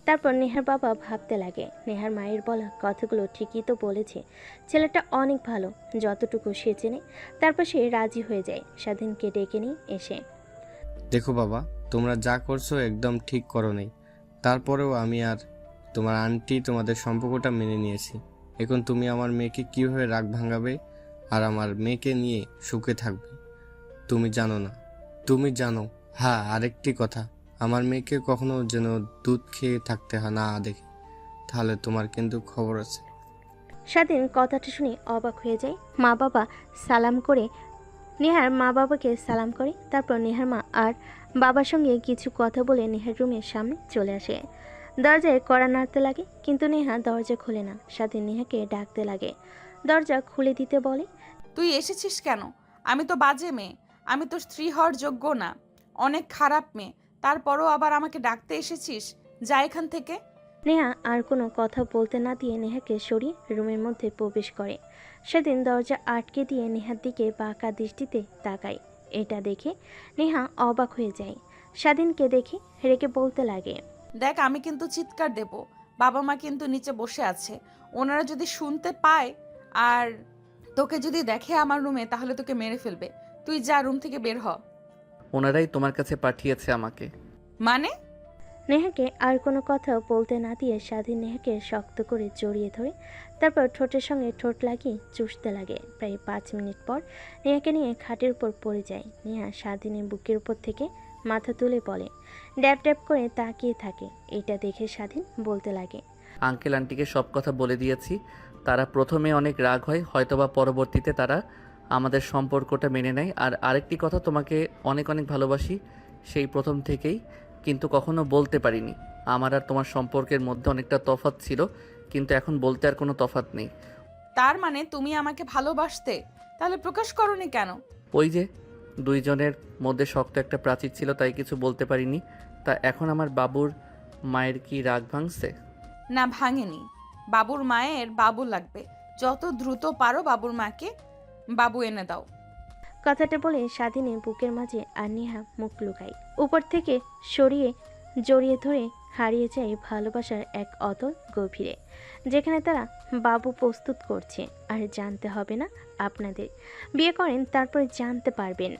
তারপর নেহার বাবা ভাবতে লাগে, নেহার মায়ের বলা কথাগুলো ঠিকই তো বলেছে, ছেলেটা অনেক ভালো, যতটুকু সে চেনে। তারপর সে রাজি হয়ে যায়। স্বাধীনকে ডেকে নিয়ে এসে, দেখো বাবা, তোমরা যা করছো একদম ঠিক করো নাই। তারপরেও আমি আর তোমার আন্টি তোমাদের সম্পর্কটা মেনে নিয়েছি। এখন তুমি আমার মেয়েকে কীভাবে রাগ ভাঙাবে আর আমার মেয়েকে নিয়ে সুখে থাকবে? তুমি জানো না? তুমি জানো? হ্যাঁ, আরেকটি কথা, আমার মেয়েকে কখনো যেন দুধ খেয়ে থাকতে না দেখে, তাহলে তোমার কিন্তু খবর আছে। স্বাধীন কথাটা শুনে অবাক হয়ে যায়। নেহার মা বাবাকে সালাম করে। তারপর নেহার মা আর বাবার সঙ্গে কিছু কথা বলে নেহার রুমের সামনে চলে আসে। দরজায় কড়া নাড়তে লাগে, কিন্তু নেহা দরজা খোলে না। স্বাধীন নেহাকে ডাকতে লাগে, দরজা খুলে দিতে বলে, তুই এসেছিস কেন? আমি তো বাজে মেয়ে, আমি তো স্ত্রী হওয়ার যোগ্য না, অনেক খারাপ মেয়ে, তারপরও আবার আমাকে ডাকতে এসেছিস? যা এখান থেকে। নেহা আর কোনো কথা বলতে না দিয়ে নেহাকে সরিয়ে রুমের মধ্যে প্রবেশ করে। সেদিন দরজা আটকে দিয়ে নেহার দিকে বাঁকা দৃষ্টিতে তাকায়। এটা দেখে নেহা অবাক হয়ে যায়। স্বাধীনকে দেখে রেগে বলতে লাগে, দেখ, আমি কিন্তু চিৎকার দেব, বাবা মা কিন্তু নিচে বসে আছে, ওনারা যদি শুনতে পায় আর তোকে যদি দেখে আমার রুমে, তাহলে তোকে মেরে ফেলবে। তুই যা, রুম থেকে বের হ। ওনারাই তোমার কাছে পাঠিয়েছে আমাকে। মানে? নেহাকে আর কোনো কথা বলতে না দিয়ে স্বাধীন নেহাকে শক্ত করে জড়িয়ে ধরে তারপর ঠোঁটের সঙ্গে ঠোঁট লাগিয়ে চুষতে লাগে। প্রায় 5 মিনিট পর নেহাকে নিয়ে খাটের উপর পড়ে যায়। নেহা স্বাধীনের বুকের উপর থেকে মাথা তুলে বলে, ড্যাব ড্যাব করে তাকিয়ে থাকে। এটা দেখে স্বাধীন বলতে লাগে, আঙ্কেল আন্টিকে সব কথা বলে দিয়েছি। তারা প্রথমে অনেক রাগ হয়, হয়তোবা পরবর্তীতে তারা আমাদের সম্পর্কটা মেনে নেয়। আর আরেকটি কথা, তোমাকে অনেক অনেক ভালোবাসি সেই প্রথম থেকেই, কিন্তু কখনো বলতে পারিনি। আমার আর তোমার সম্পর্কের মধ্যে অনেকটা তফাৎ ছিল, কিন্তু এখন বলতে আর কোনো তফাৎ নেই। তার মানে তুমি আমাকে ভালোবাসতে, তাহলে প্রকাশ করনি কেন? ওই যে দুইজনের মধ্যে শক্ত একটা প্রাচীর ছিল, তাই কিছু বলতে পারিনি। তা এখন আমার বাবুর মায়ের কি রাগ ভাঙছে? না, ভাঙেনি। বাবুর মায়ের বাবু লাগবে, যত দ্রুত পারো বাবুর মাকে বাবু এনে দাও। কথাটা বলে স্বাধীনের বুকের মাঝে আর নেহা মুখ লুকায়। উপর থেকে জড়িয়ে ধরে হারিয়ে যায় ভালোবাসার এক অতল গভীরে, যেখানে তারা বাবু প্রস্তুত করছে। আর জানতে হবে না আপনাদের, বিয়ে করেন তারপর জানতে পারবেন।